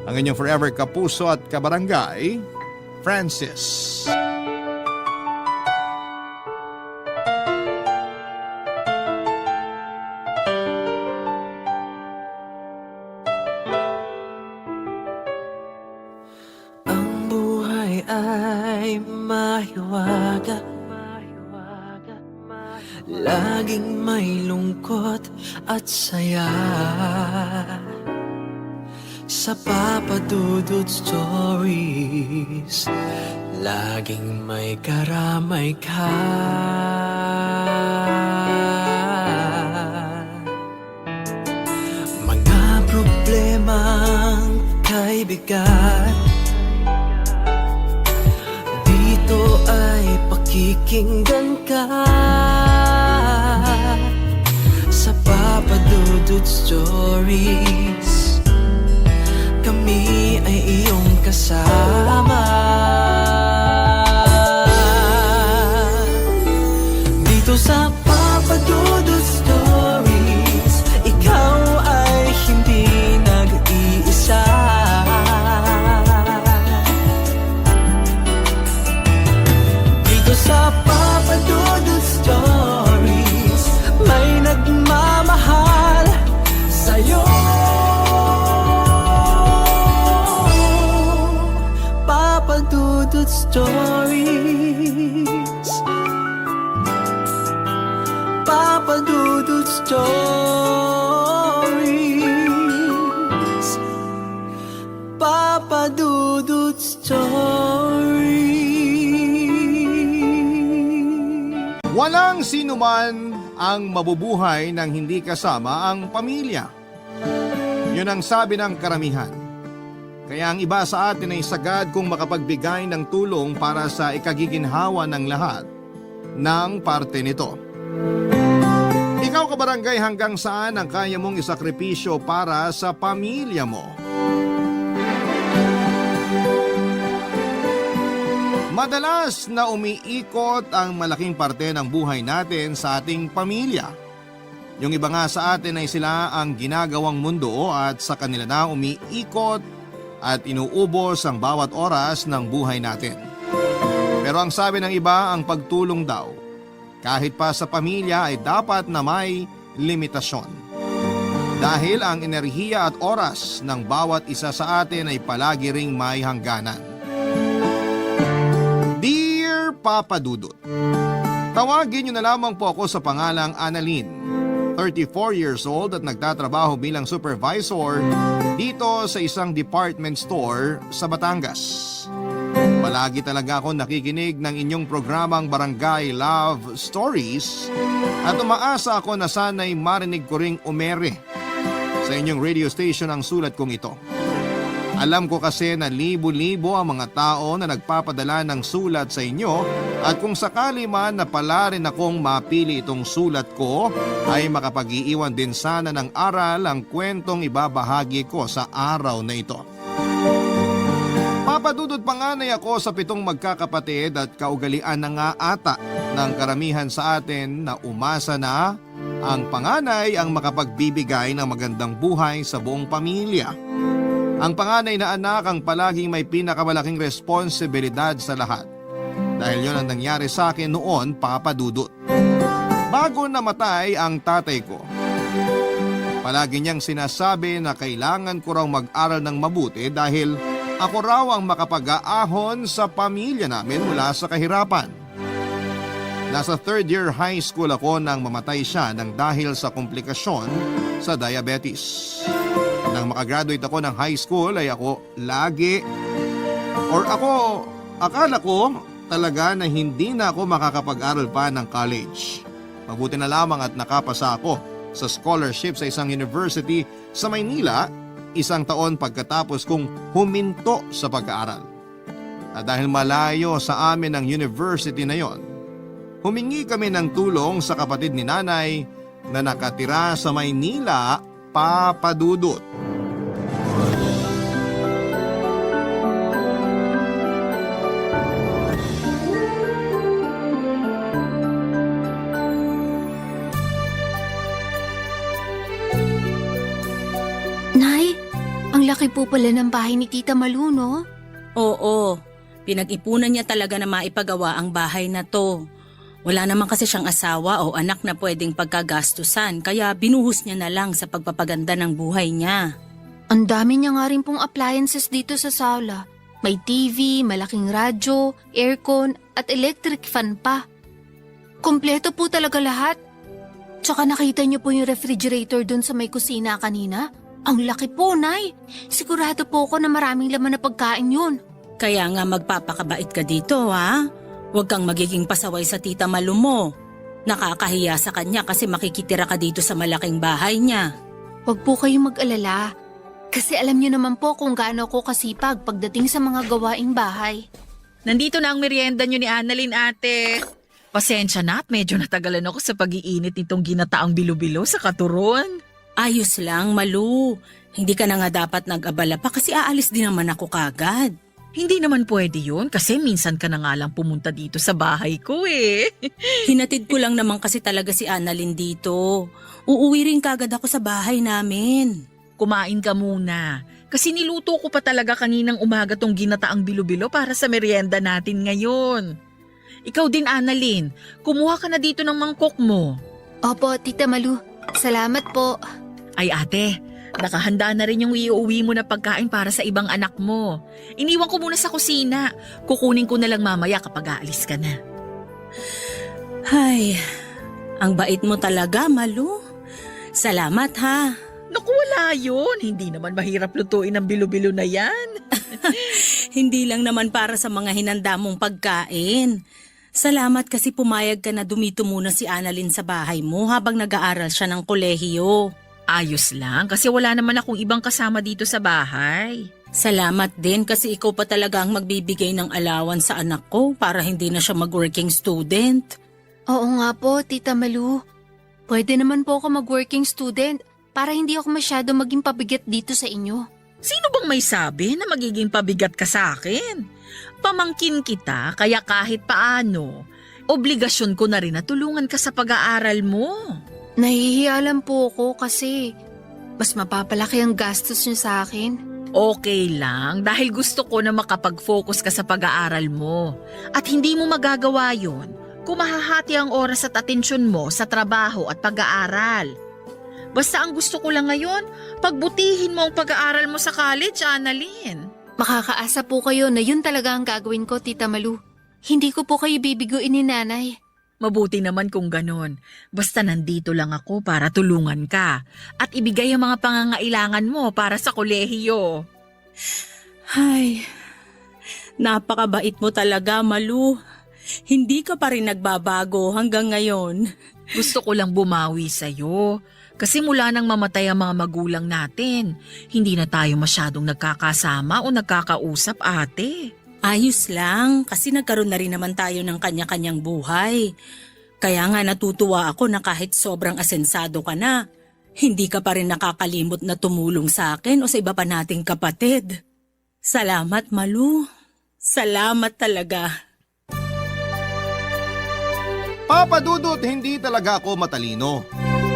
Ang inyong forever kapuso at kabarangay, Francis. Ang buhay ay mahiwaga, laging may lungkot at saya. Sa Papadudot Stories, laging may karamay ka. Mga problemang kay bigat, dito ay pakikinggan ka. Sa Papadudot Stories, kami ay iyong kasama. Dito sa Papadudot Stories, ikaw ay hindi nag-iisa. Dito sa Papadudot Stories, may nagmamahal sa'yo. Papadudot Stories, Papadudot Stories, Papadudot Stories. Walang sinuman ang mabubuhay nang hindi kasama ang pamilya. Yun ang sabi ng karamihan. Kaya ang iba sa atin ay sagad kung makapagbigay ng tulong para sa ikagiginhawa ng lahat ng parte nito. Ikaw, kabarangay, hanggang saan ang kaya mong isakripisyo para sa pamilya mo? Madalas na umiikot ang malaking parte ng buhay natin sa ating pamilya. Yung iba nga sa atin ay sila ang ginagawang mundo at sa kanila na umiikot at inuubos ang bawat oras ng buhay natin. Pero ang sabi ng iba, ang pagtulong daw, kahit pa sa pamilya ay dapat na may limitasyon. Dahil ang enerhiya at oras ng bawat isa sa atin ay palagi ring may hangganan. Dear Papa Dudut, tawagin niyo na lamang po ako sa pangalang Annalyn, 34 years old at nagtatrabaho bilang supervisor dito sa isang department store sa Batangas. Palagi talaga ako nakikinig ng inyong programang Barangay Love Stories at umaasa ako na sana'y marinig ko ring umere sa inyong radio station ang sulat kong ito. Alam ko kasi na libo-libo ang mga tao na nagpapadala ng sulat sa inyo at kung sakali man na pala rin akong mapili itong sulat ko ay makapag-iiwan din sana ng aral ang kwentong ibabahagi ko sa araw na ito. Papadudod panganay ako sa 7 magkakapatid at kaugalian na nga ata ng karamihan sa atin na umasa na ang panganay ang makapagbibigay ng magandang buhay sa buong pamilya. Ang panganay na anak ang palaging may pinakamalaking responsibilidad sa lahat. Dahil yon ang nangyari sa akin noon, Papa Dudut. Bago namatay ang tatay ko, palagi niyang sinasabi na kailangan ko raw mag-aral ng mabuti dahil ako raw ang makapag-aahon sa pamilya namin mula sa kahirapan. Nasa 3rd year high school ako nang mamatay siya nang dahil sa komplikasyon sa diabetes. Nang makagraduate ako ng high school ay akala ko talaga na hindi na ako makakapag-aral pa ng college. Mabuti na lamang at nakapasa ako sa scholarship sa isang university sa Maynila 1 taon pagkatapos kong huminto sa pag-aaral. At dahil malayo sa amin ang university na yon, humingi kami ng tulong sa kapatid ni nanay na nakatira sa Maynila, Papa Dudut. Nay, ang laki po pala ng bahay ni Tita Malu, no? Oo, pinag-ipunan niya talaga na maipagawa ang bahay na to. Wala naman kasi siyang asawa o anak na pwedeng pagkagastusan kaya binuhos niya na lang sa pagpapaganda ng buhay niya. Ang dami niya nga rin pong appliances dito sa sala. May TV, malaking radyo, aircon at electric fan pa. Kompleto po talaga lahat. Tsaka nakita niyo po yung refrigerator dun sa may kusina kanina? Ang laki po, Nay. Sigurado po ako na maraming laman na pagkain yun. Kaya nga magpapakabait ka dito, ha? Huwag kang magiging pasaway sa Tita Malu mo. Nakakahiya sa kanya kasi makikitira ka dito sa malaking bahay niya. Huwag po kayong mag-alala. Kasi alam niyo naman po kung gaano ako kasipag pagdating sa mga gawaing bahay. Nandito na ang merienda niyo ni Annalyn, ate. Pasensya na at medyo natagalan ako sa pag-iinit nitong ginataang bilo-bilo sa katuron. Ayos lang, Malu. Hindi ka na nga dapat nag-abala pa kasi aalis din naman ako kagad. Hindi naman pwede yun kasi minsan ka na nga lang pumunta dito sa bahay ko eh. Hinatid ko lang naman kasi talaga si Annalyn dito. Uuwi rin kagad ako sa bahay namin. Kumain ka muna. Kasi niluto ko pa talaga kaninang umaga tong ginataang bilo-bilo para sa merienda natin ngayon. Ikaw din, Annalyn. Kumuha ka na dito ng mangkok mo. Opo, Tita Malu. Salamat po. Ay ate, nakahanda na rin yung iuwi mo na pagkain para sa ibang anak mo. Iniwan ko muna sa kusina. Kukunin ko na lang mamaya kapag aalis ka na. Ay, ang bait mo talaga, Malu. Salamat ha. Naku, wala yun. Hindi naman mahirap lutuin ang bilo-bilo na yan. Hindi lang naman para sa mga hinanda mong pagkain. Salamat kasi pumayag ka na dumito muna si Annalyn sa bahay mo habang nag-aaral siya ng kolehiyo. Ayos lang kasi wala naman akong ibang kasama dito sa bahay. Salamat din kasi ikaw pa talaga ang magbibigay ng allowance sa anak ko para hindi na siya mag-working student. Oo nga po, Tita Malu. Pwede naman po ako mag-working student para hindi ako masyado maging pabigat dito sa inyo. Sino bang may sabi na magiging pabigat ka sa akin? Pamangkin kita kaya kahit paano, obligasyon ko na rin na tulungan ka sa pag-aaral mo. Nahihiya lang po ako kasi mas mapapalaki ang gastos niyo sa akin. Okay lang dahil gusto ko na makapag-focus ka sa pag-aaral mo. At hindi mo magagawa yon kung mahahati ang oras at atensyon mo sa trabaho at pag-aaral. Basta ang gusto ko lang ngayon, pagbutihin mo ang pag-aaral mo sa college, Annalyn. Makakaasa po kayo na yun talaga ang gagawin ko, Tita Malu. Hindi ko po kayo bibiguin ni Nanay. Mabuti naman kung ganon. Basta nandito lang ako para tulungan ka at ibigay ang mga pangangailangan mo para sa kolehiyo. Ay, napakabait mo talaga, Malu. Hindi ka pa rin nagbabago hanggang ngayon. Gusto ko lang bumawi sa'yo. Kasi mula nang mamatay ang mga magulang natin, hindi na tayo masyadong nagkakasama o nagkakausap, ate. Ayos lang, kasi nagkaroon na rin naman tayo ng kanya-kanyang buhay. Kaya nga natutuwa ako na kahit sobrang asensado ka na, hindi ka pa rin nakakalimot na tumulong sa akin o sa iba pa nating kapatid. Salamat, Malu. Salamat talaga. Papa Dudut, hindi talaga ako matalino.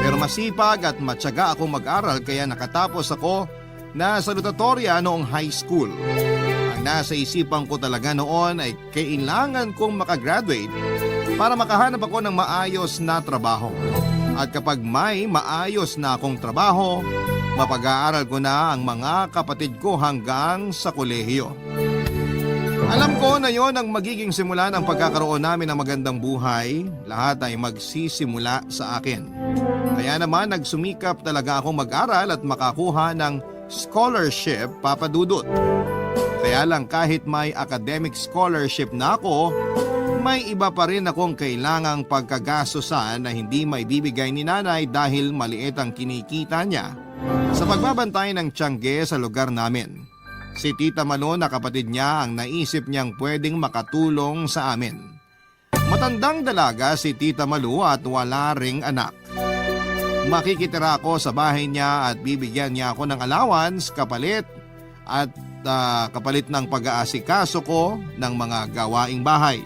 Pero masipag at matyaga akong mag-aral kaya nakatapos ako na salutatorya noong high school. Ang nasa isipan ko talaga noon ay kailangan kong makagraduate para makahanap ako ng maayos na trabaho. At kapag may maayos na akong trabaho, mapag-aaral ko na ang mga kapatid ko hanggang sa kolehiyo. Alam ko na yon ang magiging simula ng pagkakaroon namin ng magandang buhay. Lahat ay magsisimula sa akin. Kaya naman nagsumikap talaga akong mag-aral at makakuha ng scholarship, Papa Dudut. Kaya lang kahit may academic scholarship na ako, may iba pa rin akong kailangang pagkagastusan na hindi maibibigay ni Nanay dahil maliit ang kinikita niya sa pagbabantay ng tiyangge sa lugar namin. Si Tita Malu na kapatid niya ang naisip niyang pwedeng makatulong sa amin. Matandang dalaga si Tita Malu at wala ring anak. Makikitira ako sa bahay niya at bibigyan niya ako ng allowance kapalit ng pag-aasikaso ko ng mga gawaing bahay.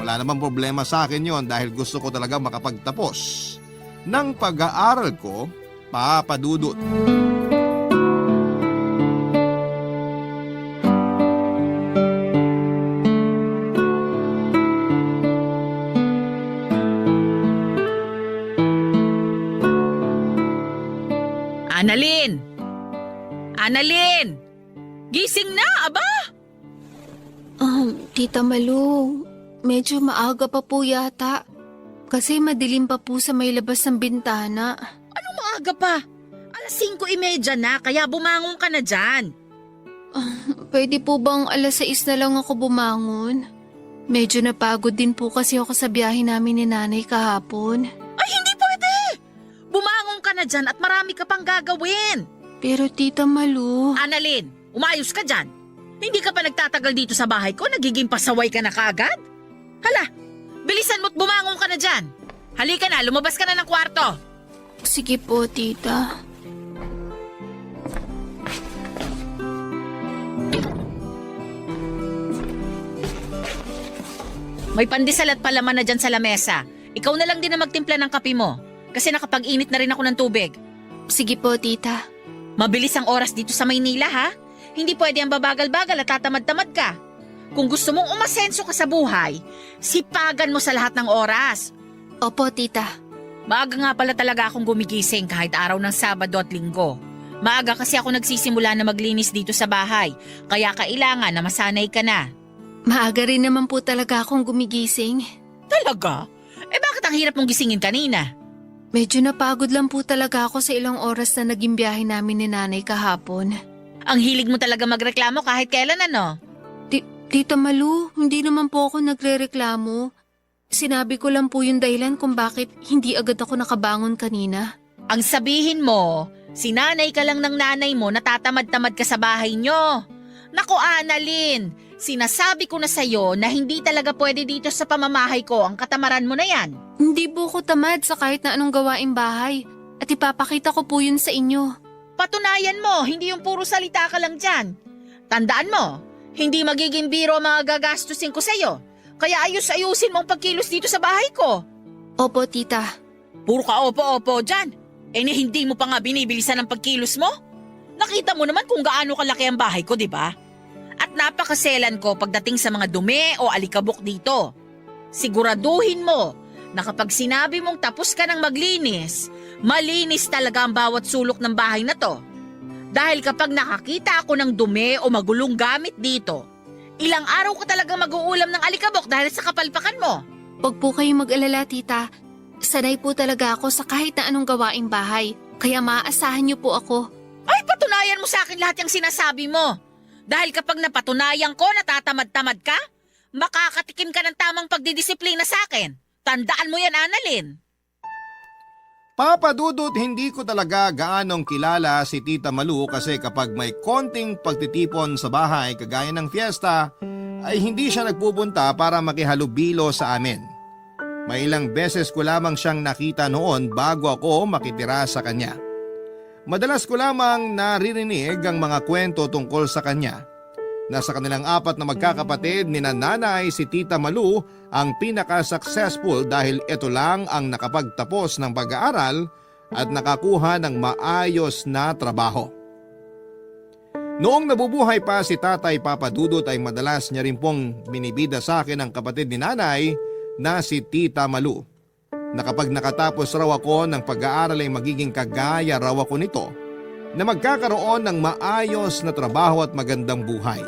Wala namang problema sa akin yon dahil gusto ko talaga makapagtapos ng pag-aaral ko, Papa Dudut. Annalyn! Annalyn! Gising na, aba! Tita Malu, medyo maaga pa po yata. Kasi madilim pa po sa may labas ng bintana. Anong maaga pa? 5:30 na, kaya bumangon ka na dyan. Pwede po bang 6:00 na lang ako bumangon? Medyo napagod din po kasi ako sa biyahe namin ni Nanay kahapon. Ay, hindi pwede! Bumangon ka na dyan at marami ka pang gagawin. Pero Tita Malu... Annalyn, umayos ka dyan. Hindi ka pa nagtatagal dito sa bahay ko, nagiging pasaway ka na kaagad? Hala, bilisan mo't bumangon ka na dyan. Halika na, lumabas ka na ng kwarto. Sige po, Tita. May pandesal at palaman na dyan sa lamesa. Ikaw na lang din na magtimpla ng kape mo. Kasi nakapag-init na rin ako ng tubig. Sige po, Tita. Mabilis ang oras dito sa Maynila, ha? Hindi pwede ang babagal-bagal at tatamad-tamad ka. Kung gusto mong umasenso ka sa buhay, sipagan mo sa lahat ng oras. Opo, Tita. Maaga nga pala talaga akong gumigising kahit araw ng Sabado at Linggo. Maaga kasi ako nagsisimula na maglinis dito sa bahay, kaya kailangan na masanay ka na. Maaga rin naman po talaga akong gumigising. Talaga? Bakit ang hirap mong gisingin kanina? Medyo napagod lang po talaga ako sa ilang oras na naging biyahe namin ni Nanay kahapon. Ang hilig mo talaga magreklamo kahit kailan, ano? Tita Malu, hindi naman po ako nagrereklamo. Sinabi ko lang po yung dahilan kung bakit hindi agad ako nakabangon kanina. Ang sabihin mo, sinanay ka lang ng nanay mo, natatamad-tamad ka sa bahay nyo. Naku, Annalyn, sinasabi ko na sa'yo na hindi talaga pwede dito sa pamamahay ko ang katamaran mo na yan. Hindi po ko tamad sa kahit na anong gawaing bahay at ipapakita ko po yun sa inyo. Patunayan mo, hindi yung puro salita ka lang dyan. Tandaan mo, hindi magiging biro ang mga gagastusin ko sa'yo. Kaya ayus-ayusin mo ang pagkilos dito sa bahay ko. Opo, Tita. Puro ka opo-opo dyan. Hindi mo pa nga binibilisan ang pagkilos mo? Nakita mo naman kung gaano kalaki ang bahay ko, di ba? At napakaselan ko pagdating sa mga dumi o alikabok dito. Siguraduhin mo na kapag sinabi mong tapos ka ng maglinis, Malinis talaga ang bawat sulok ng bahay na to. Dahil kapag nakakita ako ng dumi o magulong gamit dito, ilang araw ko talaga mag-uulam ng alikabok dahil sa kapalpakan mo. Huwag po kayong mag-alala, tita. Sanay po talaga ako sa kahit na anong gawaing bahay. Kaya maaasahan niyo po ako. Ay, patunayan mo sa akin lahat yung sinasabi mo. Dahil kapag napatunayan ko na tatamad-tamad ka, makakatikim ka ng tamang pagdidisiplina sa akin. Tandaan mo yan, Annalyn. Papa Dudut, hindi ko talaga gaanong kilala si Tita Malu kasi kapag may konting pagtitipon sa bahay kagaya ng fiesta, ay hindi siya nagpupunta para makihalubilo sa amin. May ilang beses ko lamang siyang nakita noon bago ako makitira sa kanya. Madalas ko lamang naririnig ang mga kwento tungkol sa kanya. Nasa kanilang 4 na magkakapatid ni nanay si Tita Malu ang pinaka-successful dahil ito lang ang nakapagtapos ng pag-aaral at nakakuha ng maayos na trabaho. Noong nabubuhay pa si Tatay Papa Dudut ay madalas niya rin pong binibida sa akin ang kapatid ni nanay na si Tita Malu. Na kapag nakatapos raw ako ng pag-aaral ay magiging kagaya raw ako nito na magkakaroon ng maayos na trabaho at magandang buhay.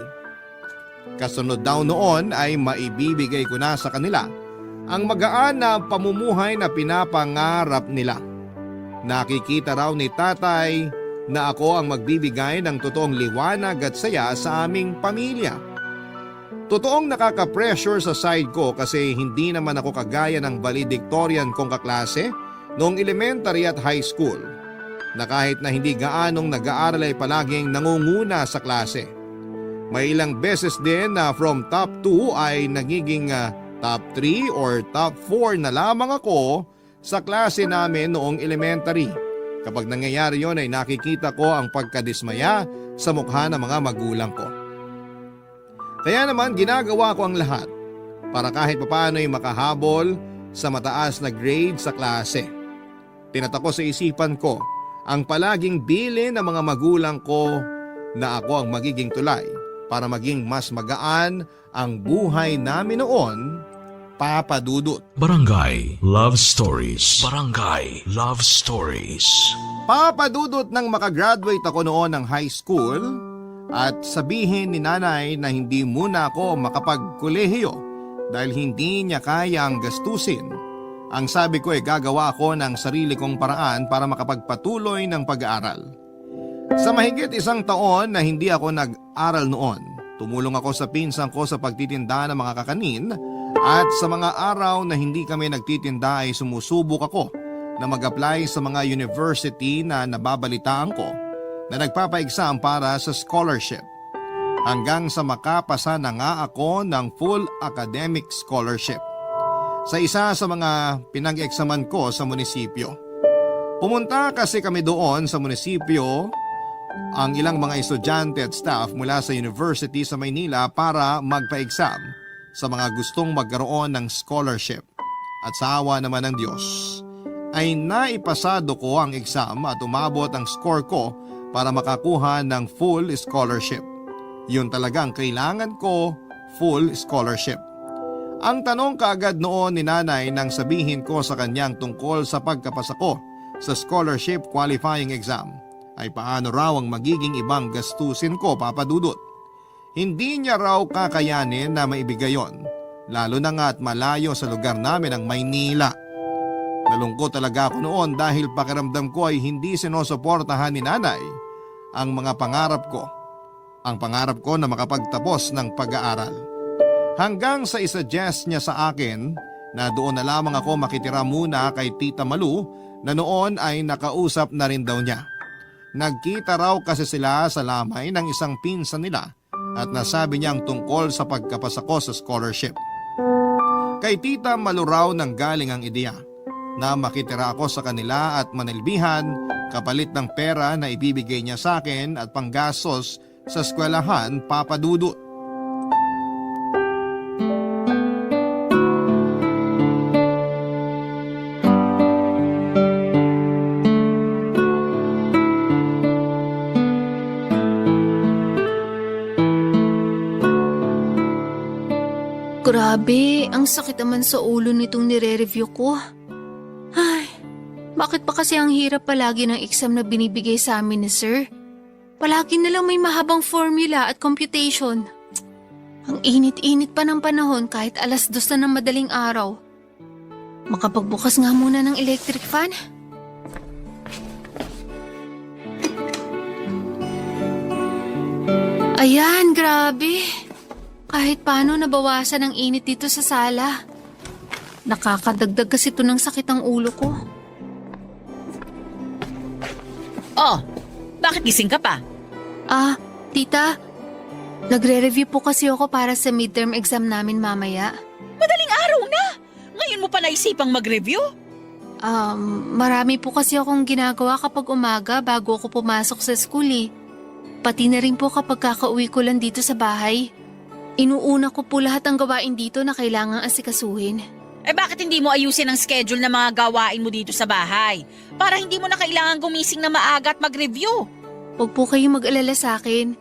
Kasunod daw noon ay maibibigay ko na sa kanila ang magaan na pamumuhay na pinapangarap nila. Nakikita raw ni tatay na ako ang magbibigay ng totoong liwanag at saya sa aming pamilya. Totoong nakaka-pressure sa side ko kasi hindi naman ako kagaya ng valedictorian kong kaklase noong elementary at high school, na kahit na hindi gaanong nag-aaral ay palaging nangunguna sa klase. May ilang beses din na from top 2 ay nagiging top 3 or top 4 na lamang ako sa klase namin noong elementary. Kapag nangyayari yon ay nakikita ko ang pagkadismaya sa mukha ng mga magulang ko. Kaya naman ginagawa ko ang lahat para kahit papaano ay makahabol sa mataas na grade sa klase. Tinatako sa isipan ko ang palaging bilin ng mga magulang ko na ako ang magiging tulay para maging mas magaan ang buhay namin noon, Papa Dudut. Barangay Love Stories. Barangay Love Stories. Papa Dudut, nang makagraduate ako noon ng high school at sabihin ni nanay na hindi muna ako makapagkolehiyo dahil hindi niya kaya ang gastusin. Ang sabi ko ay gagawa ako ng sarili kong paraan para makapagpatuloy ng pag-aaral. Sa mahigit 1 taon na hindi ako nag-aral noon, tumulong ako sa pinsan ko sa pagtitinda ng mga kakanin at sa mga araw na hindi kami nagtitinda ay sumusubok ako na mag-apply sa mga university na nababalitaan ko na nagpapa-exam para sa scholarship. Hanggang sa makapasa na nga ako ng full academic scholarship sa isa sa mga pinag-eksaman ko sa munisipyo. Pumunta kasi kami doon sa munisipyo ang ilang mga estudyante at staff mula sa university sa Maynila para magpa-exam sa mga gustong magkaroon ng scholarship. At sa awa naman ng Diyos ay naipasado ko ang exam at umabot ang score ko para makakuha ng full scholarship. Yun talagang kailangan ko, full scholarship. Ang tanong kaagad noon ni nanay nang sabihin ko sa kanyang tungkol sa pagkapasa ko sa scholarship qualifying exam ay paano raw ang magiging ibang gastusin ko, Papa Dudut. Hindi niya raw kakayanin na maibigay yon, lalo na nga at malayo sa lugar namin ang Maynila. Nalungkot talaga ako noon dahil pakiramdam ko ay hindi sinusuportahan ni nanay ang mga pangarap ko. Ang pangarap ko na makapagtapos ng pag-aaral. Hanggang sa isuggest niya sa akin na doon na lamang ako makitira muna kay Tita Malu na noon ay nakausap na rin daw niya. Nagkita raw kasi sila sa lamay ng isang pinsan nila at nasabi niya ang tungkol sa pagkapasa ko sa scholarship. Kay Tita Malu raw nang galing ang ideya na makitira ako sa kanila at manilbihan kapalit ng pera na ibibigay niya sa akin at panggastos sa eskwelahan, Papa Dudut. Grabe, ang sakit naman sa ulo nitong nire-review ko. Ay, Bakit pa kasi ang hirap palagi ng exam na binibigay sa amin ni Sir? Palagi na lang may mahabang formula at computation. Ang init-init pa ng panahon kahit 2:00 na ng madaling araw. Makapagbukas nga muna ng electric fan. Ayan, grabe. Kahit paano nabawasan ang init dito sa sala. Nakakadagdag kasi ito ng sakit ang ulo ko. Oh, bakit gising ka pa? Tita, nagre-review po kasi ako para sa midterm exam namin mamaya. Madaling araw na! Ngayon mo pa naisipang mag-review? Marami po kasi akong ginagawa kapag umaga bago ako pumasok sa school eh. Pati na rin po kapag kakauwi ko lang dito sa bahay. Inuuna ko po lahat ng gawain dito na kailangang asikasuhin. Eh bakit hindi mo ayusin ang schedule ng mga gawain mo dito sa bahay? Para hindi mo na kailangan gumising na maaga at mag-review. Huwag po kayong mag-alala sa akin.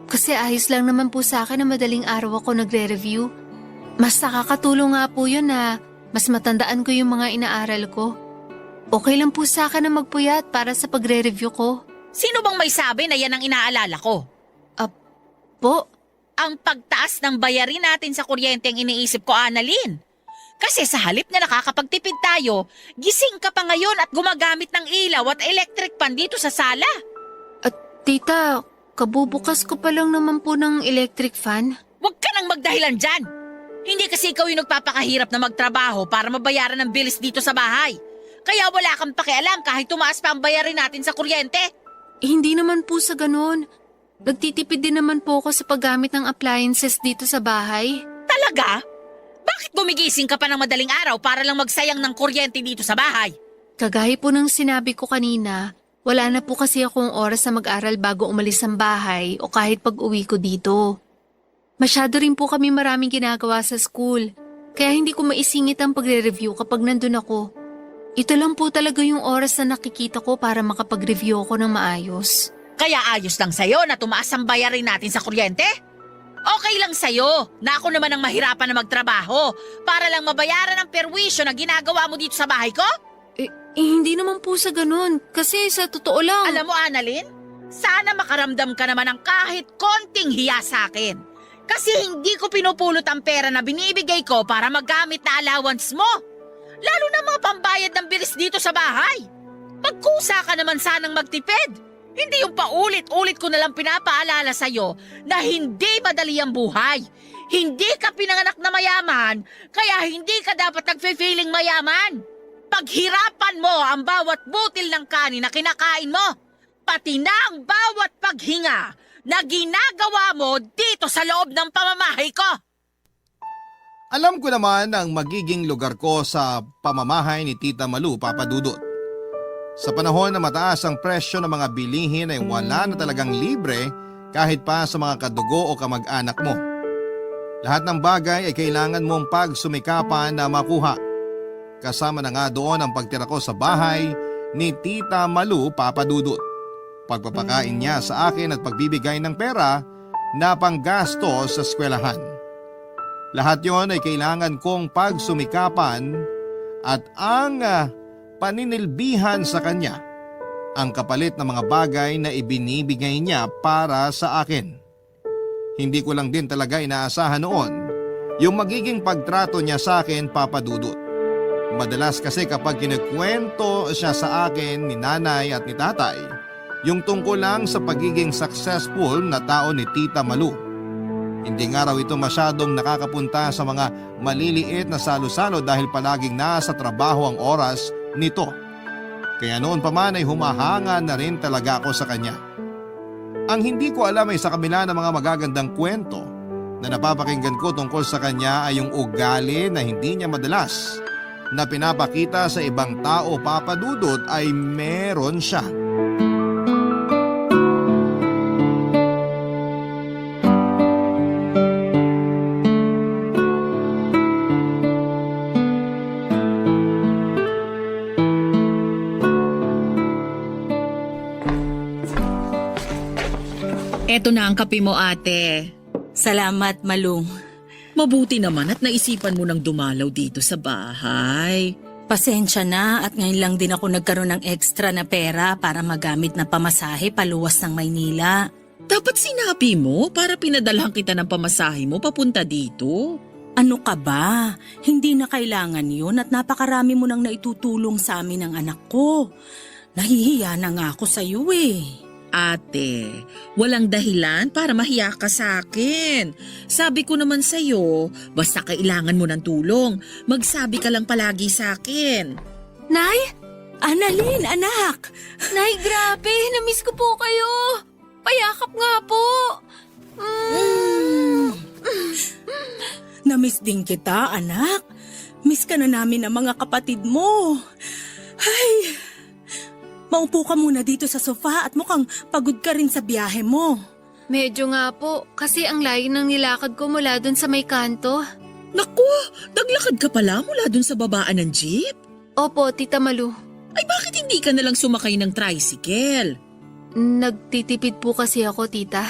Kasi ayos lang naman po sa akin na madaling araw ako nagre-review. Mas nakakatulong nga po yun na mas matandaan ko yung mga inaaral ko. Okay lang po sa akin na magpuyat para sa pagre-review ko. Sino bang may sabi na yan ang inaalala ko? Po, Ang pagtaas ng bayarin natin sa kuryente ang iniisip ko, Annalyn. Kasi sa halip na nakakapagtipid tayo, gising ka pa ngayon at gumagamit ng ilaw at electric pan dito sa sala. tita, kabubukas ko pa lang naman po ng electric fan. Huwag ka nang magdahilan dyan. Hindi kasi ikaw yung nagpapakahirap na magtrabaho para mabayaran ng bilis dito sa bahay. Kaya wala kang pakialam kahit tumaas pa ang bayarin natin sa kuryente. Hindi naman po sa ganun. Nagtitipid din naman po ako sa paggamit ng appliances dito sa bahay. Talaga? Bakit gumigising ka pa ng madaling araw para lang magsayang ng kuryente dito sa bahay? Kagaya po ng sinabi ko kanina, wala na po kasi akong oras na mag-aral bago umalis ng bahay o kahit pag-uwi ko dito. Masyado rin po kami maraming ginagawa sa school, kaya hindi ko maisingit ang pagre-review kapag nandun ako. Ito lang po talaga yung oras na nakikita ko para makapag-review ako ng maayos. Kaya ayos lang sa'yo na tumaas ang bayarin natin sa kuryente? Okay lang sa'yo na ako naman ang mahirapan na magtrabaho para lang mabayaran ang perwisyo na ginagawa mo dito sa bahay ko? Hindi naman po sa ganun, kasi sa totoo lang. Alam mo, Annalyn, sana makaramdam ka naman ng kahit konting hiya sa akin. Kasi hindi ko pinupulot ang pera na binibigay ko para magamit na allowance mo. Lalo na mga pambayad ng bilis dito sa bahay. Magkusa ka naman sanang magtipid. Hindi yung paulit-ulit ko nalang pinapaalala sa'yo na hindi madali ang buhay. Hindi ka pinanganak na mayaman, kaya hindi ka dapat nagfe-feeling mayaman. Paghirapan mo ang bawat butil ng kanin na kinakain mo, pati na ang bawat paghinga na ginagawa mo dito sa loob ng pamamahay ko. Alam ko naman ang magiging lugar ko sa pamamahay ni Tita Malu, Papa Dudut. Sa panahon na mataas ang presyo ng mga bilihin ay wala na talagang libre kahit pa sa mga kadugo o kamag-anak mo. Lahat ng bagay ay kailangan mong pagsumikapan na makuha. Kasama na nga doon ang pagtira ko sa bahay ni Tita Malu, Papa Dudut. Pagpapakain niya sa akin at pagbibigay ng pera na panggasto sa eskwelahan. Lahat yon ay kailangan kong pagsumikapan at ang paninilbihan sa kanya ang kapalit ng mga bagay na ibinibigay niya para sa akin. Hindi ko lang din talaga inaasahan noon yung magiging pagtrato niya sa akin, Papa Dudut. Madalas kasi kapag kinukwento siya sa akin ni nanay at ni tatay, yung tungkol lang sa pagiging successful na tao ni Tita Malu. Hindi nga raw ito masyadong nakakapunta sa mga maliliit na salo-salo dahil palaging nasa trabaho ang oras nito. Kaya noon pa man ay humahanga na rin talaga ako sa kanya. Ang hindi ko alam ay sa kabila ng mga magagandang kwento na napapakinggan ko tungkol sa kanya ay yung ugali na hindi niya madalas na pinapakita sa ibang tao, Papa Dudut, ay meron siya. Eto na ang kape mo, ate. Salamat, Malung. Mabuti naman at naisipan mo nang dumalaw dito sa bahay. Pasensya na at ngayon lang din ako nagkaroon ng extra na pera para magamit na pamasahe paluwas ng Maynila. Dapat sinabi mo para pinadalhan kita ng pamasahe mo papunta dito. Ano ka ba? Hindi na kailangan yun at napakarami mo nang naitutulong sa amin ng anak ko. Nahihiya na nga ako sa iyo eh. Ate, walang dahilan para mahiya ka sa akin. Sabi ko naman sa'yo, basta kailangan mo ng tulong, magsabi ka lang palagi sa akin. Nay? Annalyn, anak! Nay, grabe! Namiss ko po kayo! Payakap nga po! Namiss din kita, anak. Miss ka na namin ng mga kapatid mo. Ay, maupo ka muna dito sa sofa at mukhang pagod ka rin sa biyahe mo. Medyo nga po, kasi ang layo ng nilakad ko mula dun sa may kanto. Naku, naglakad ka pala mula dun sa babaan ng jeep? Opo, Tita Malu. Ay bakit hindi ka nalang sumakay ng tricycle? Nagtitipid po kasi ako, Tita.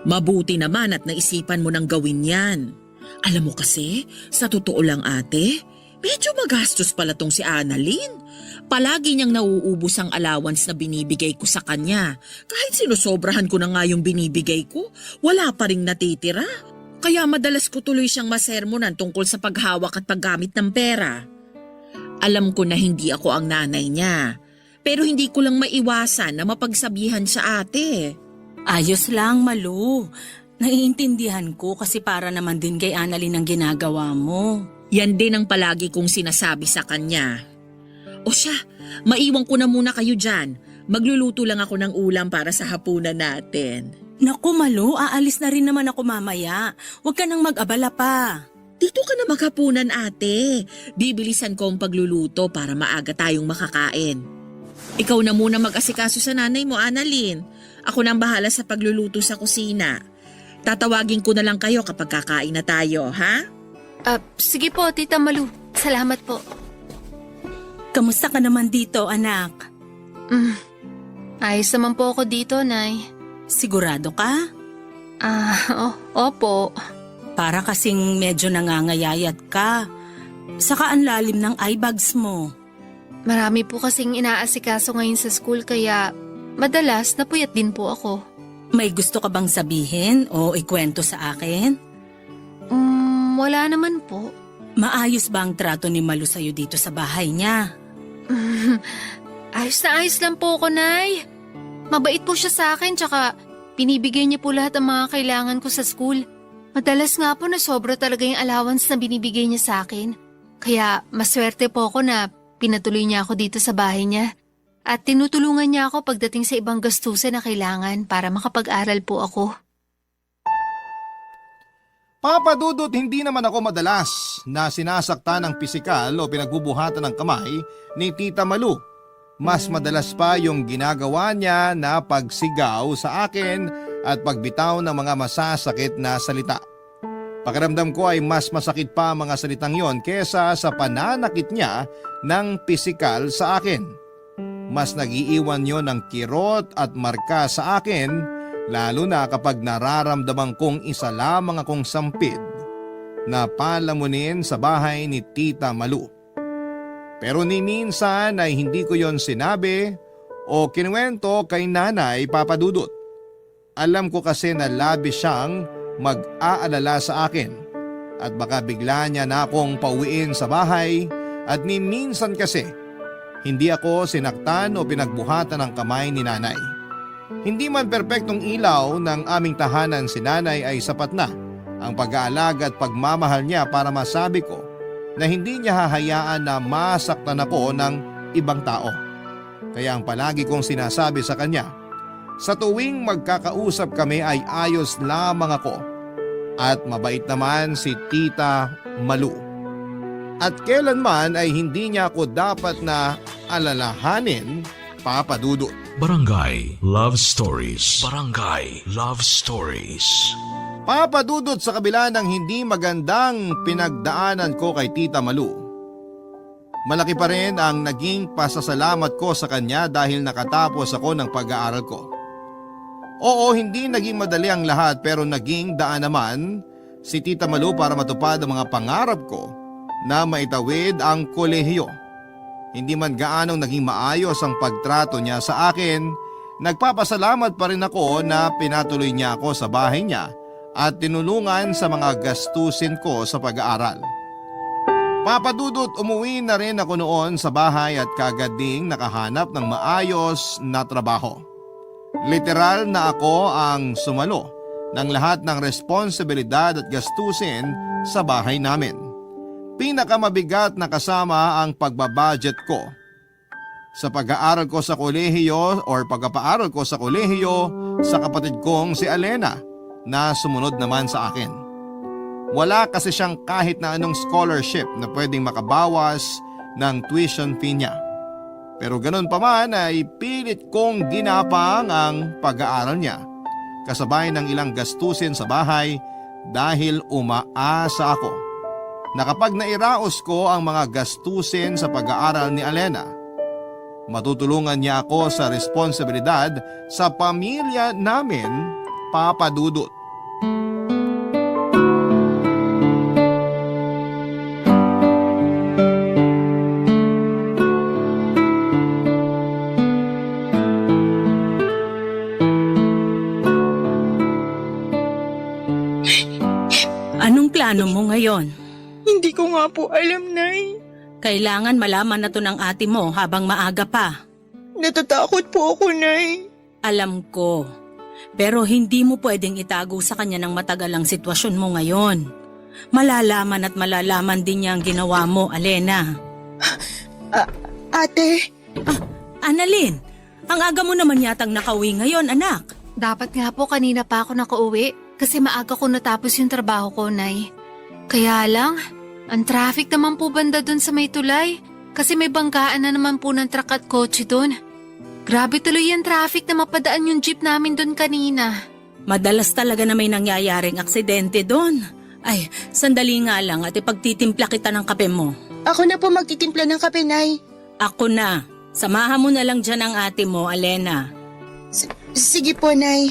Mabuti naman at naisipan mo nang gawin yan. Alam mo kasi, sa totoo lang ate, medyo magastos pala tong si Annalyn. Palagi niyang nauubos ang allowance na binibigay ko sa kanya. Kahit sinusobrahan ko na nga yung binibigay ko, wala pa ring natitira. Kaya madalas ko tuloy siyang masermonan tungkol sa paghawak at paggamit ng pera. Alam ko na hindi ako ang nanay niya, pero hindi ko lang maiwasan na mapagsabihan sa ate. Ayos lang, Malu. Naiintindihan ko kasi para naman din kay Annalyn ang ginagawa mo. Yan din ang palagi kong sinasabi sa kanya. O siya, maiwan ko na muna kayo dyan. Magluluto lang ako ng ulam para sa hapunan natin. Naku, Malu, aalis na rin naman ako mamaya. Huwag ka nang mag-abala pa. Dito ka na maghapunan ate. Bibilisan ko ang pagluluto para maaga tayong makakain. Ikaw na muna mag-asikaso sa nanay mo, Annalyn. Ako nang bahala sa pagluluto sa kusina. Tatawagin ko na lang kayo kapag kakain na tayo, ha? Sige po, Tita Malu. Salamat po. Kamusta ka naman dito, anak? Ayos naman po ako dito, Nay. Sigurado ka? Opo. Para kasing medyo nangangayayat ka. Saka ang lalim ng eye bags mo. Marami po kasing inaasikaso ngayon sa school kaya madalas napuyat din po ako. May gusto ka bang sabihin o ikwento sa akin? Wala naman po. Maayos ba ang trato ni Malu sa'yo dito sa bahay niya? Ayos na ayos lang po ako, Nay. Mabait po siya sa akin tsaka binibigay niya po lahat ng mga kailangan ko sa school. Madalas nga po na sobra talaga yung allowance na binibigay niya sa akin. Kaya maswerte po ako na pinatuloy niya ako dito sa bahay niya. At tinutulungan niya ako pagdating sa ibang gastusin na kailangan para makapag-aral po ako. Papa Dudut, hindi naman ako madalas na sinasaktan ng pisikal o pinagbubuhatan ng kamay ni Tita Malu. Mas madalas pa yung ginagawa niya na pagsigaw sa akin at pagbitaw ng mga masasakit na salita. Pakiramdam ko ay mas masakit pa ang mga salitang yon kesa sa pananakit niya ng pisikal sa akin. Mas nagiiwan yon ng kirot at marka sa akin, lalo na kapag nararamdaman kong isa lamang akong sampid na palamunin sa bahay ni Tita Malu. Pero ni minsan ay hindi ko yon sinabi o kinuwento kay Nanay Papa Dudut. Alam ko kasi na labis siyang mag-aalala sa akin at baka bigla niya na akong pauwiin sa bahay at ni minsan kasi hindi ako sinaktan o pinagbuhatan ng kamay ni Nanay. Hindi man perpektong ilaw ng aming tahanan si Nanay ay sapat na ang pag-aalaga at pagmamahal niya para masabi ko na hindi niya hahayaan na masaktan ako ng ibang tao. Kaya ang palagi kong sinasabi sa kanya, sa tuwing magkakausap kami ay ayos lamang ako at mabait naman si Tita Malu. At kailanman ay hindi niya ako dapat na alalahanin, Papa Dudut. Barangay Love Stories. Barangay Love Stories. Papa Dudut, sa kabila ng hindi magandang pinagdaanan ko kay Tita Malu, malaki pa rin ang naging pasasalamat ko sa kanya dahil nakatapos ako ng pag-aaral ko. Oo, hindi naging madali ang lahat pero naging daan naman si Tita Malu para matupad ang mga pangarap ko na maitawid ang kolehiyo. hindi man gaanong naging maayos ang pagtrato niya sa akin, nagpapasalamat pa rin ako na pinatuloy niya ako sa bahay niya at tinulungan sa mga gastusin ko sa pag-aaral. Papadudot, umuwi na rin ako noon sa bahay at kagad ding nakahanap ng maayos na trabaho. Literal na ako ang sumalo ng lahat ng responsibilidad at gastusin sa bahay namin. Pinakamabigat na kasama ang pagbabudget ko. Sa pag-aaral ko sa kolehiyo or pagpapaaral ko sa kolehiyo sa kapatid kong si Alena na sumunod naman sa akin. Wala kasi siyang kahit na anong scholarship na pwedeng makabawas ng tuition fee niya. Pero ganun pa man ay pilit kong ginapang ang pag-aaral niya. Kasabay ng ilang gastusin sa bahay dahil umaasa ako na kapag nairaos ko ang mga gastusin sa pag-aaral ni Alena, matutulungan niya ako sa responsibilidad sa pamilya namin, Papa Dudut. Anong plano mo ngayon? Hindi ko nga po alam, Nay. Kailangan malaman na to ng ate mo habang maaga pa. Natatakot po ako, Nay. Alam ko. Pero hindi mo pwedeng itago sa kanya ng matagal ang sitwasyon mo ngayon. Malalaman at malalaman din niya ang ginawa mo, Alena. Ate, Annalyn, ang aga mo naman yatang nakauwi ngayon, anak. Dapat nga po kanina pa ako nakauwi kasi maaga ko natapos yung trabaho ko, Nay. Kaya lang, ang traffic naman po banda dun sa may tulay kasi may banggaan na naman po ng truck at kotse dun. Grabe tuloy yung traffic na mapadaan yung jeep namin dun kanina. Madalas talaga na may nangyayaring aksidente doon. Ay, sandali nga lang at ipagtitimpla kita ng kape mo. ako na po magtitimpla ng kape, Nay. Ako na. Samahan mo na lang dyan ang ate mo, Alena. Sige po, Nay.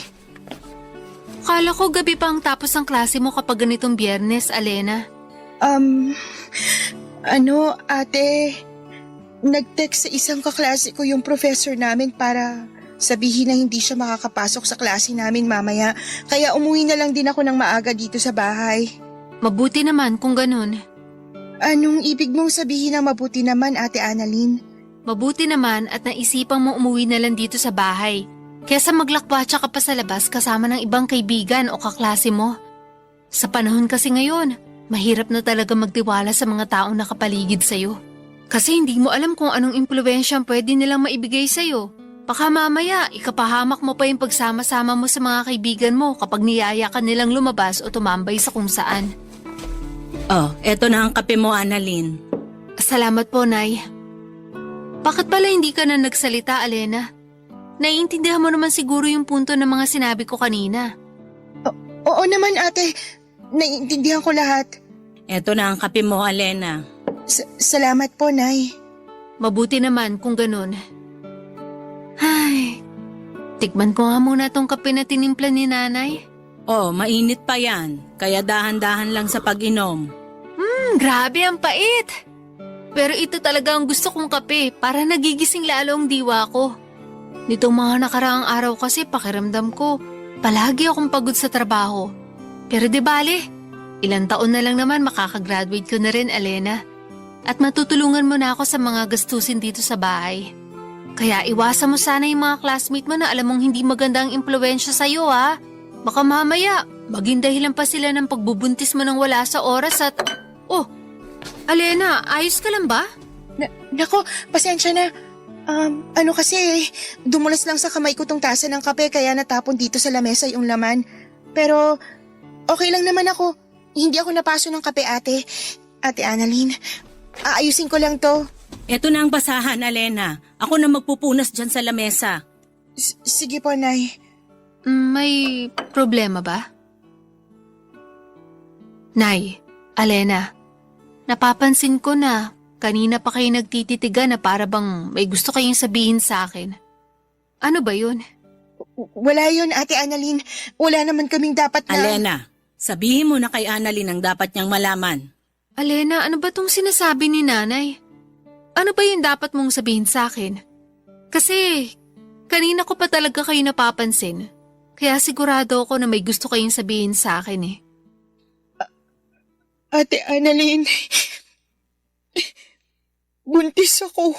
Kala ko gabi pa ang tapos ng klase mo kapag ganitong Biyernes, Alena. Ate, nag-text sa isang kaklase ko yung professor namin para sabihin na hindi siya makakapasok sa klase namin mamaya. Kaya umuwi na lang din ako ng maaga dito sa bahay. Mabuti naman kung ganun. Anong ibig mong sabihin ng mabuti naman, Ate Annalyn? Mabuti naman at naisipang mo umuwi na lang dito sa bahay. Kesa maglakwatsa ka pa sa labas kasama ng ibang kaibigan o kaklase mo. Sa panahon kasi ngayon, mahirap na talaga magtiwala sa mga taong nakapaligid sa'yo. Kasi hindi mo alam kung anong impluwensya ang pwede nilang maibigay sa'yo. Baka mamaya, ikapahamak mo pa yung pagsama-sama mo sa mga kaibigan mo kapag niyaya ka nilang lumabas o tumambay sa kung saan. Oh, eto na ang kape mo, Annalyn. Salamat po, Nay. Bakit pala hindi ka na nagsalita, Alena? Naiintindihan mo naman siguro yung punto ng mga sinabi ko kanina. Oo naman, Ate. Naiintindihan ko lahat. Eto na ang kape mo, Alena. Salamat po, Nay. Mabuti naman kung ganun. Ay, tikman ko nga muna tong kape na tinimpla ni Nanay. Oh, mainit pa yan. Kaya dahan-dahan lang sa pag-inom. Grabe ang pait. Pero ito talaga ang gusto kong kape para nagigising lalo ang diwa ko. Nitong mga nakaraang araw kasi pakiramdam ko, palagi akong pagod sa trabaho. Pero di bale, ilang taon na lang naman makakagraduate ko na rin, Alena. At matutulungan mo na ako sa mga gastusin dito sa bahay. Kaya iwasan mo sana yung mga classmate mo na alam mong hindi maganda ang impluwensya sa'yo, ha? Baka mamaya, maging dahilan pa sila ng pagbubuntis mo ng wala sa oras at... Oh, Alena, ayos ka lang ba? Nako, pasensya na. Kasi, dumulas lang sa kamay ko tong tasa ng kape kaya natapon dito sa lamesa yung laman. Pero, okay lang naman ako. Hindi ako napaso ng kape, Ate. Ate Annalyn, aayusin ko lang to. Eto na ang basahan, Alena. Ako na magpupunas dyan sa lamesa. Sige po, Nay. May problema ba? Nay, Alena, napapansin ko na kanina pa kayo nagtititigan na para bang may gusto kayong sabihin sa akin. Ano ba yun? Wala yun, Ate Annalyn. Wala naman kaming dapat na... Alena, sabihin mo na kay Annalyn ang dapat niyang malaman. Alena, ano ba tong sinasabi ni Nanay? Ano ba yung dapat mong sabihin sa akin? Kasi kanina ko pa talaga kayo napapansin. Kaya sigurado ako na may gusto kayong sabihin sa akin eh. Ate Annalyn, buntis ako.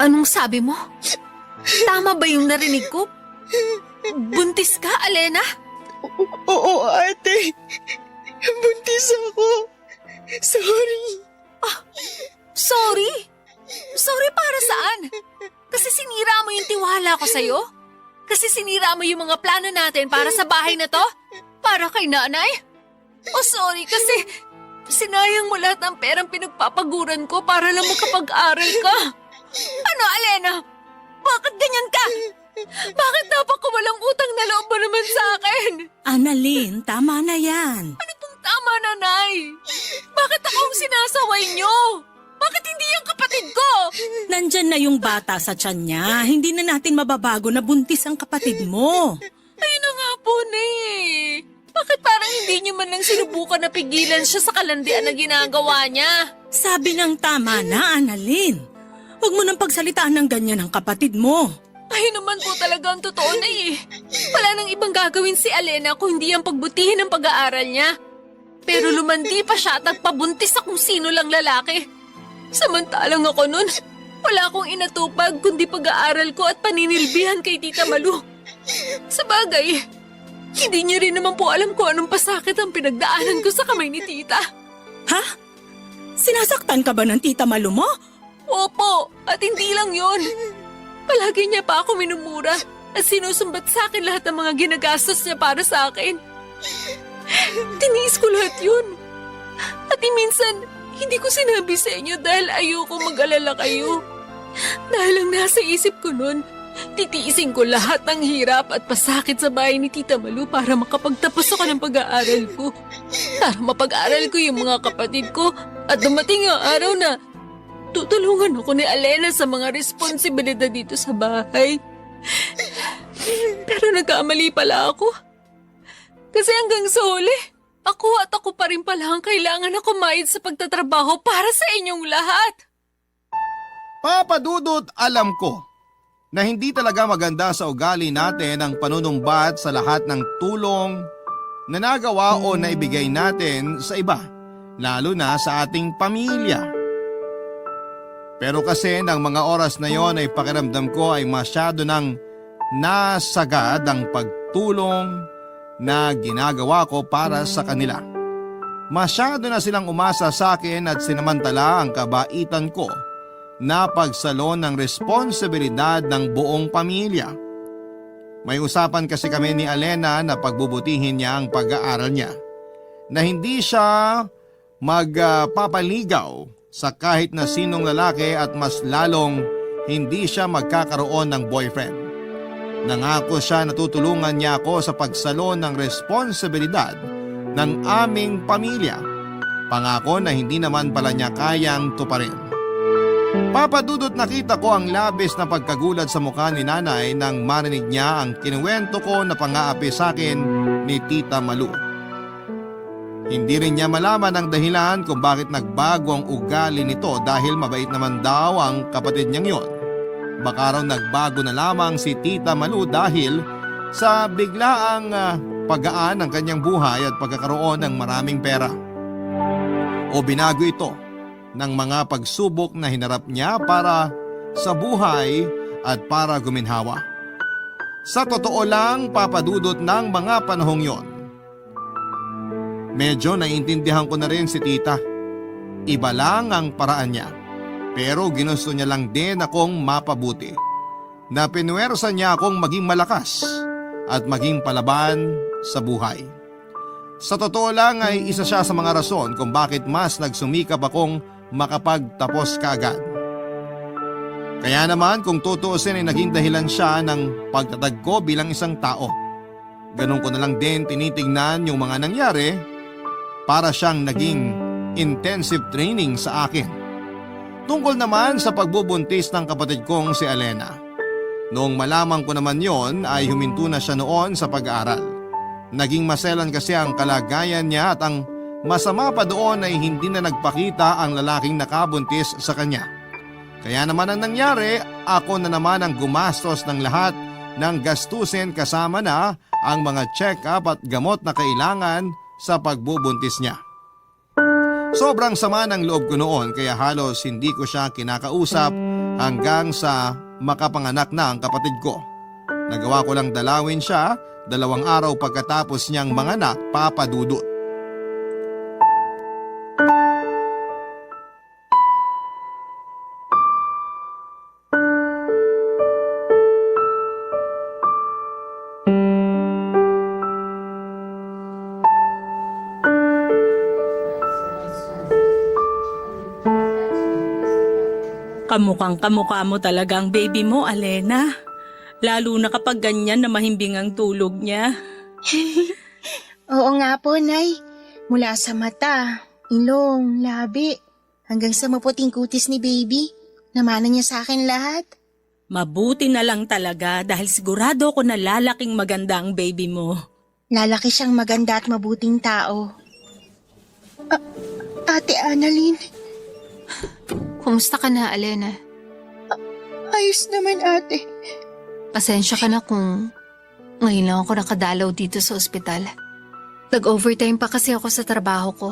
Anong sabi mo? Tama ba yung narinig ko? Buntis ka, Alena? Oo, ate. Buntis ako. Sorry. Sorry? Sorry para saan? Kasi sinira mo yung tiwala ko sa'yo? Kasi sinira mo yung mga plano natin para sa bahay na to? Para kay nanay? O sorry kasi sinayang mo lahat ng perang pinagpapaguran ko para lang makapag-aral ka. Ano, Alena? Bakit ganyan ka? Bakit dapat ko walang utang na loob mo naman sa akin? Annalyn, tama na yan. Ano pong tama, nanay? Bakit ako ang sinasaway niyo? Bakit hindi yung kapatid ko? Nandyan na yung bata sa tiyan niya. Hindi na natin mababago na buntis ang kapatid mo. Ayun na nga po, Nay. Bakit parang hindi niyo man lang sinubukan na pigilan siya sa kalandian na ginagawa niya? Sabi ng tama na, Annalyn. Huwag mo nang pagsalitaan ng ganyan ang kapatid mo. Ayun naman po talaga ang totoo na eh. Wala nang ibang gagawin si Alena kung hindi ang pagbutihin ng pag-aaral niya. Pero lumandi pa siya at nagpabuntis sa kung sino lang lalaki. Samantalang ako nun, wala akong inatupag kundi pag-aaral ko at paninilbihan kay Tita Malu. Sa bagay, hindi niya rin naman po alam kung anong pasakit ang pinagdaanan ko sa kamay ni Tita. Ha? Sinasaktan ka ba ng Tita Malu mo? Opo, at hindi lang yon. Palagi niya pa ako minumura at sinusumbat sa akin lahat ng mga ginagastos niya para sa akin. Tiniis ko lahat yun. At minsan, hindi ko sinabi sa inyo dahil ayoko mag-alala kayo. Dahil ang nasa isip ko nun, titiisin ko lahat ng hirap at pasakit sa bahay ni Tita Malu para makapagtapos ako ng pag-aaral ko. Para mapag-aaral ko yung mga kapatid ko at dumating ang araw na tutulungan ako ni Alena sa mga responsibilidad dito sa bahay. Pero nagkamali pala ako. Kasi hanggang sa huli, ako pa rin pala ang kailangan na kumayod sa pagtatrabaho para sa inyong lahat. Papa Dudut, alam ko na hindi talaga maganda sa ugali natin ang panunumbat sa lahat ng tulong na nagawa o naibigay natin sa iba, lalo na sa ating pamilya. Pero kasi ng mga oras na yon ay pakiramdam ko ay masyado nang nasagad ang pagtulong na ginagawa ko para sa kanila. Masyado na silang umasa sa akin at sinamantala ang kabaitan ko na pagsalon ng responsibilidad ng buong pamilya. May usapan kasi kami ni Alena na pagbubutihin niya ang pag-aaral niya, na hindi siya magpapaligaw sa kahit na sinong lalaki at mas lalong hindi siya magkakaroon ng boyfriend. Nangako siya na tutulungan niya ako sa pagsalon ng responsibilidad ng aming pamilya. Pangako na hindi naman pala niya kayang tuparin. Papa Dudut, nakita ko ang labis na pagkagulat sa mukha ni nanay nang marinig niya ang kinuwento ko na pang-aapi sa akin ni Tita Malu. Hindi rin niya malaman ang dahilan kung bakit nagbago ang ugali nito dahil mabait naman daw ang kapatid niyang yon. Baka raw nagbago na lamang si Tita Malu dahil sa biglaang paggaan ng kanyang buhay at pagkakaroon ng maraming pera. O binago ito ng mga pagsubok na hinarap niya para sa buhay at para guminhawa. Sa totoo lang, Papa Dudut, ng mga panahong yon, medyo naiintindihan ko na rin si Tita. Iba lang ang paraan niya. Pero ginusto niya lang din akong mapabuti. Na pinuwersa niya akong maging malakas at maging palaban sa buhay. Sa totoo lang ay isa siya sa mga rason kung bakit mas nagsumikap akong makapagtapos kaagad. Kaya naman kung tutuusin ay naging dahilan siya ng pagtatag ko bilang isang tao. Ganun ko na lang din tinitingnan yung mga nangyari para siyang naging intensive training sa akin. Tungkol naman sa pagbubuntis ng kapatid kong si Alena. Noong malaman ko naman yon ay huminto na siya noon sa pag-aaral. Naging maselan kasi ang kalagayan niya at ang Masama pa doon ay hindi na nagpakita ang lalaking nakabuntis sa kanya. Kaya naman ang nangyari, ako na naman ang gumastos ng lahat ng gastusin kasama na ang mga check-up at gamot na kailangan sa pagbubuntis niya. Sobrang sama ng loob ko noon kaya halos hindi ko siya kinakausap hanggang sa makapanganak na ang kapatid ko. Nagawa ko lang dalawin siya 2 araw pagkatapos niyang manganak, Papa Dudut. Kamukhang kamukha mo talaga ang baby mo, Alena. Lalo na kapag ganyan na mahimbing ang tulog niya. Oo nga po, Nay. Mula sa mata, ilong, labi, hanggang sa maputing kutis ni baby. Namana niya sa akin lahat. Mabuti na lang talaga dahil sigurado ko na lalaking maganda ang baby mo. Lalaki siyang maganda at mabuting tao. Ate Annalyn, Kumusta ka na, Alena? ayos naman ate. Pasensya ka na kung ngayon lang ako nakadalaw dito sa ospital. Nag-overtime pa kasi ako sa trabaho ko.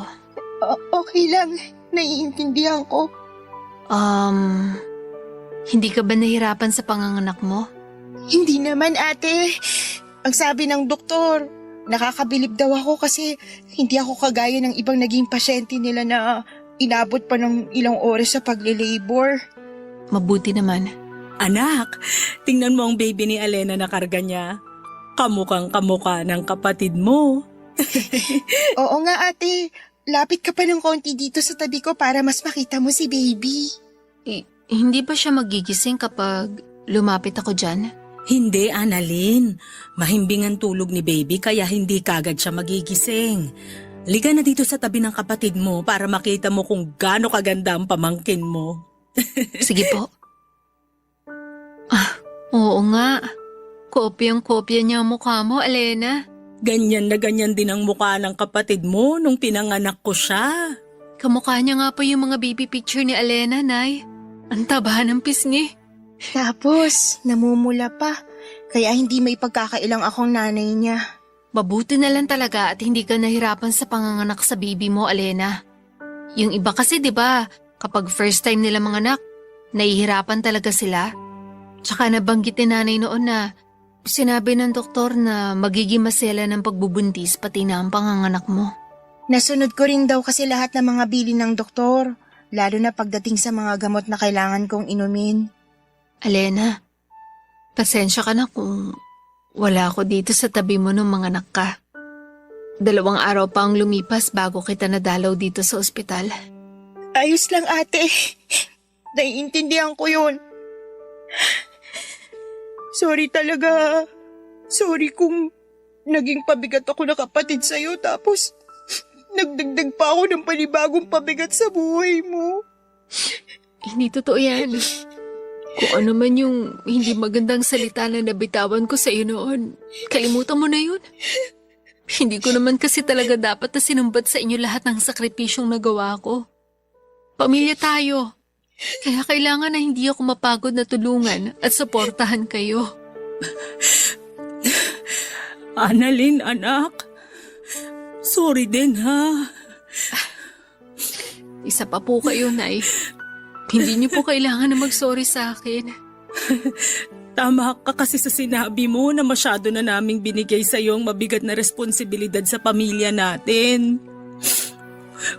Okay lang, naiintindihan ko. Hindi ka ba nahirapan sa panganganak mo? Hindi naman ate. Ang sabi ng doktor, nakakabilib daw ako kasi hindi ako kagaya ng ibang naging pasyente nila na inabot pa ng ilang oras sa pagle-labor. Mabuti naman. Anak, tingnan mo ang baby ni Alena na karga niya. Kamukhang kamukha ng kapatid mo. Oo nga ate, lapit ka pa ng konti dito sa tabi ko para mas makita mo si baby. Hindi ba siya magigising kapag lumapit ako dyan? Hindi, Annalyn. Mahimbing ang tulog ni baby kaya hindi kagad siya magigising. Liga na dito sa tabi ng kapatid mo para makita mo kung gaano kaganda ang pamangkin mo. Sige po. Oo nga. Kopyang-kopya niya ang mukha mo, Alena. Ganyan na ganyan din ang mukha ng kapatid mo nung pinanganak ko siya. Kamukha niya nga po yung mga baby picture ni Alena, Nay. Ang taba ng pisngi. Tapos, namumula pa. Kaya hindi may pagkakailang akong nanay niya. Mabuti na lang talaga at hindi ka nahirapan sa panganganak sa baby mo, Alena. Yung iba kasi, di ba, kapag first time nila manganak, nahihirapan talaga sila. Tsaka nabanggit ni nanay noon na sinabi ng doktor na magiging masela ng pagbubuntis pati na ang panganganak mo. Nasunod ko rin daw kasi lahat ng mga bilin ng doktor, lalo na pagdating sa mga gamot na kailangan kong inumin. Alena, pasensya ka na kung wala ako dito sa tabi mo nung manganak ka. 2 araw pa ang lumipas bago kita nadalaw dito sa ospital. Ayos lang ate. Naiintindihan ko yun. Sorry talaga. Sorry kung naging pabigat ako na kapatid sa'yo tapos nagdagdag pa ako ng panibagong pabigat sa buhay mo. Hindi totoo yan. Kung ano man yung hindi magandang salita na nabitawan ko sa iyo noon, kalimutan mo na yun. Hindi ko naman kasi talaga dapat na sinumbat sa inyo lahat ng sakripisyong nagawa ko. Pamilya tayo. Kaya kailangan na hindi ako mapagod na tulungan at suportahan kayo. Annalyn, anak. Sorry din, ha? Isa pa po kayo, Nay. Hindi niyo po kailangan na mag-sorry sa akin. Tama ka kasi sa sinabi mo na masyado na naming binigay sa iyo ang mabigat na responsibilidad sa pamilya natin.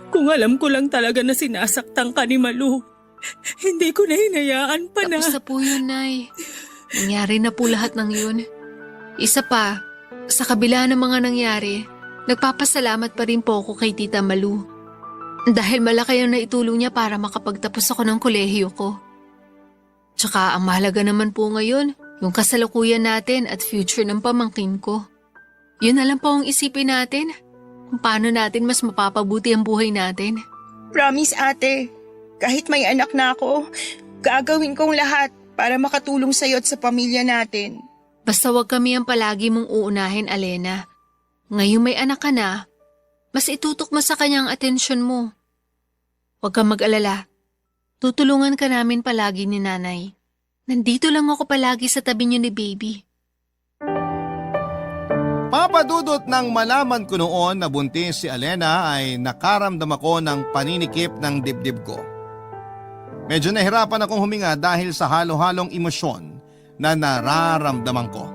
Kung alam ko lang talaga na sinasaktan ka ni Malu, hindi ko na hinayaan pa na. Tapos na po yun, Nay. Nangyari na po lahat ng yun. Isa pa, sa kabila ng mga nangyari, nagpapasalamat pa rin po ako kay Tita Malu. Dahil malaki ang naitulong niya para makapagtapos ako ng kolehiyo ko. Tsaka ang mahalaga naman po ngayon, yung kasalukuyan natin at future ng pamangkin ko. Yun na lang po ang isipin natin, kung paano natin mas mapapabuti ang buhay natin. Promise ate, kahit may anak na ako, gagawin kong lahat para makatulong sa'yo at sa pamilya natin. Basta wag kami ang palagi mong uunahin, Alena. Ngayong may anak ka na, mas itutok mo sa kanya ang atensyon mo. Huwag kang mag-alala. Tutulungan ka namin palagi ni Nanay. Nandito lang ako palagi sa tabi niyo ni Baby. Papadudot nang malaman ko noon na buntis si Alena ay nakaramdam ako ng paninikip ng dibdib ko. Medyo nahirapan akong huminga dahil sa halo-halong emosyon na nararamdaman ko.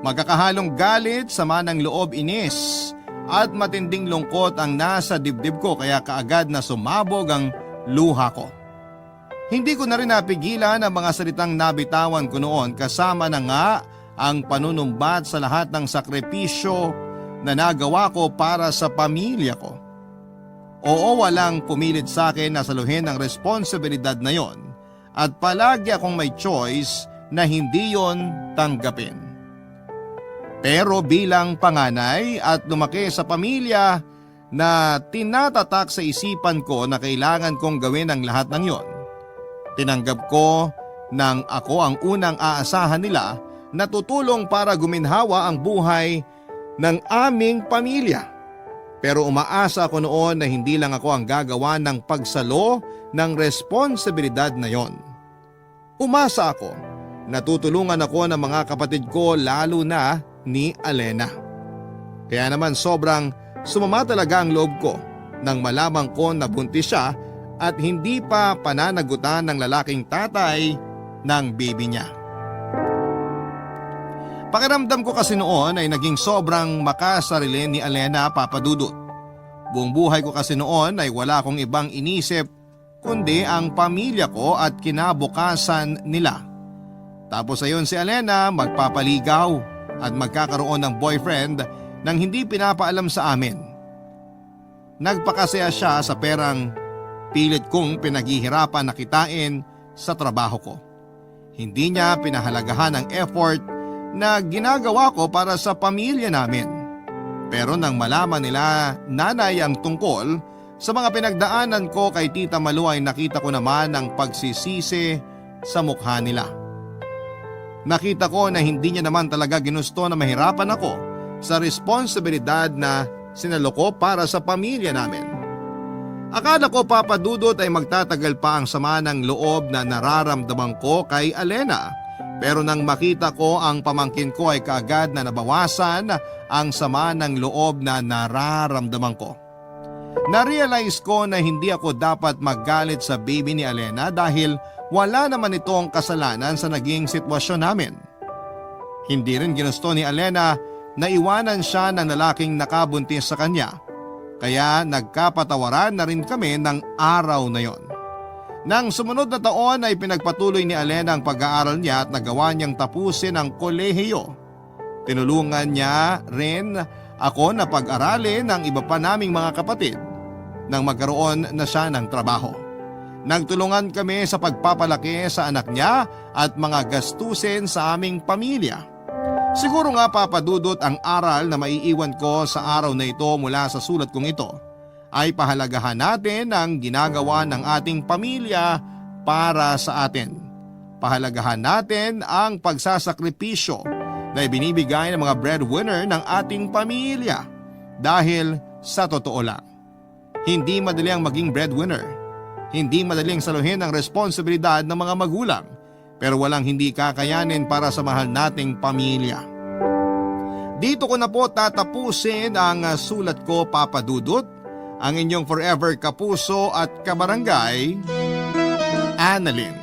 Magkakahalong galit, sama ng loob, inis at matinding lungkot ang nasa dibdib ko kaya kaagad na sumabog ang luha ko. Hindi ko na rin napigilan ang mga salitang nabitawan ko noon kasama na nga ang panunumbat sa lahat ng sakripisyo na nagawa ko para sa pamilya ko. Oo, walang pumilit sa akin na saluhin ang responsibilidad na yon at palagi akong may choice na hindi yon tanggapin. Pero bilang panganay at lumaki sa pamilya na tinatatak sa isipan ko na kailangan kong gawin ang lahat ng yon, tinanggap ko nang ako ang unang aasahan nila na tutulong para guminhawa ang buhay ng aming pamilya. Pero umaasa ako noon na hindi lang ako ang gagawa ng pagsalo ng responsibilidad na yon. Umasa ako na tutulungan ako ng mga kapatid ko lalo na ni Alena. Kaya naman sobrang sumama talaga ang loob ko nang malaman ko na buntis siya at hindi pa pananagutan ng lalaking tatay ng baby niya. Pakiramdam ko kasi noon ay naging sobrang makasarili ni Alena, Papadudot. Buong buhay ko kasi noon ay wala akong ibang inisip kundi ang pamilya ko at kinabukasan nila. Tapos ayon si Alena magpapaligaw at magkakaroon ng boyfriend nang hindi pinapaalam sa amin. Nagpakasaya siya sa perang pilit kong pinaghihirapan na kitain sa trabaho ko. Hindi niya pinahalagahan ang effort na ginagawa ko para sa pamilya namin. Pero nang malaman nila nanay ang tungkol sa mga pinagdaanan ko kay Tita Malu ay nakita ko naman ang pagsisisi sa mukha nila. Nakita ko na hindi niya naman talaga ginusto na mahirapan ako sa responsibilidad na sinalo ko para sa pamilya namin. Akala ko, Papadudot, ay magtatagal pa ang sama ng loob na nararamdaman ko kay Alena. Pero nang makita ko ang pamangkin ko ay kaagad na nabawasan ang sama ng loob na nararamdaman ko. Narealize ko na hindi ako dapat maggalit sa baby ni Alena dahil wala naman itong kasalanan sa naging sitwasyon namin. Hindi rin ginusto ni Alena na iwanan siya ng lalaking nakabuntis sa kanya. Kaya nagkapatawaran na rin kami ng araw na yon. Nang sumunod na taon ay pinagpatuloy ni Alena ang pag-aaral niya at nagawa niyang tapusin ang kolehiyo. Tinulungan niya rin ako na pag-aralin ng iba pa naming mga kapatid nang magkaroon na siya ng trabaho. Nagtulungan kami sa pagpapalaki sa anak niya at mga gastusin sa aming pamilya. Siguro nga, Papadudot, ang aral na maiiwan ko sa araw na ito mula sa sulat kong ito ay pahalagahan natin ang ginagawa ng ating pamilya para sa atin. Pahalagahan natin ang pagsasakripisyo na ibinibigay ng mga breadwinner ng ating pamilya. Dahil sa totoo lang, hindi madali ang maging breadwinner. Hindi madaling saluhin ang responsibilidad ng mga magulang, pero walang hindi kakayanin para sa mahal nating pamilya. Dito ko na po tatapusin ang sulat ko, Papadudot. Ang inyong forever kapuso at kabarangay, Annalyn.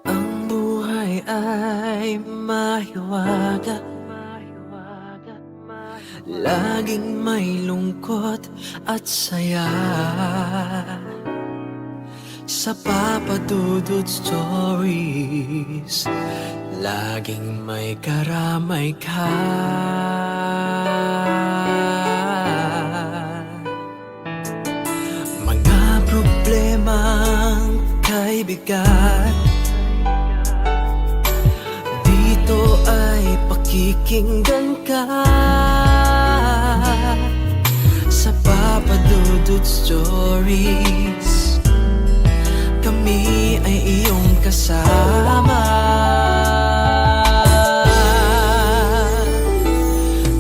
Ang buhay ay mahiwaga, laging may lungkot at saya. Sa Papadudot Stories, laging may karamay ka. Mga problemang kaibigan, dito ay pakikinggan ka. Sa Papadudot Stories, ay iyong kasama.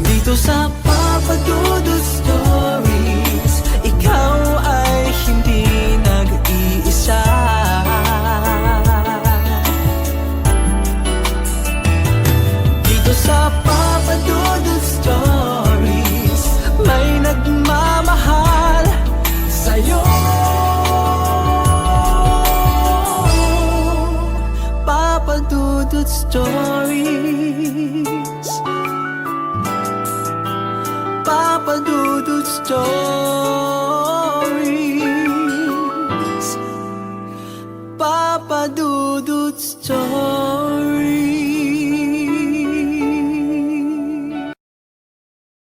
Dito sa Papa Dudut Stories, ikaw ay hindi nag-iisa. Dito sa Papa Dudut Stories, may nagmamahal sa'yo. Papa Dudut Stories, Papa Dudut Stories.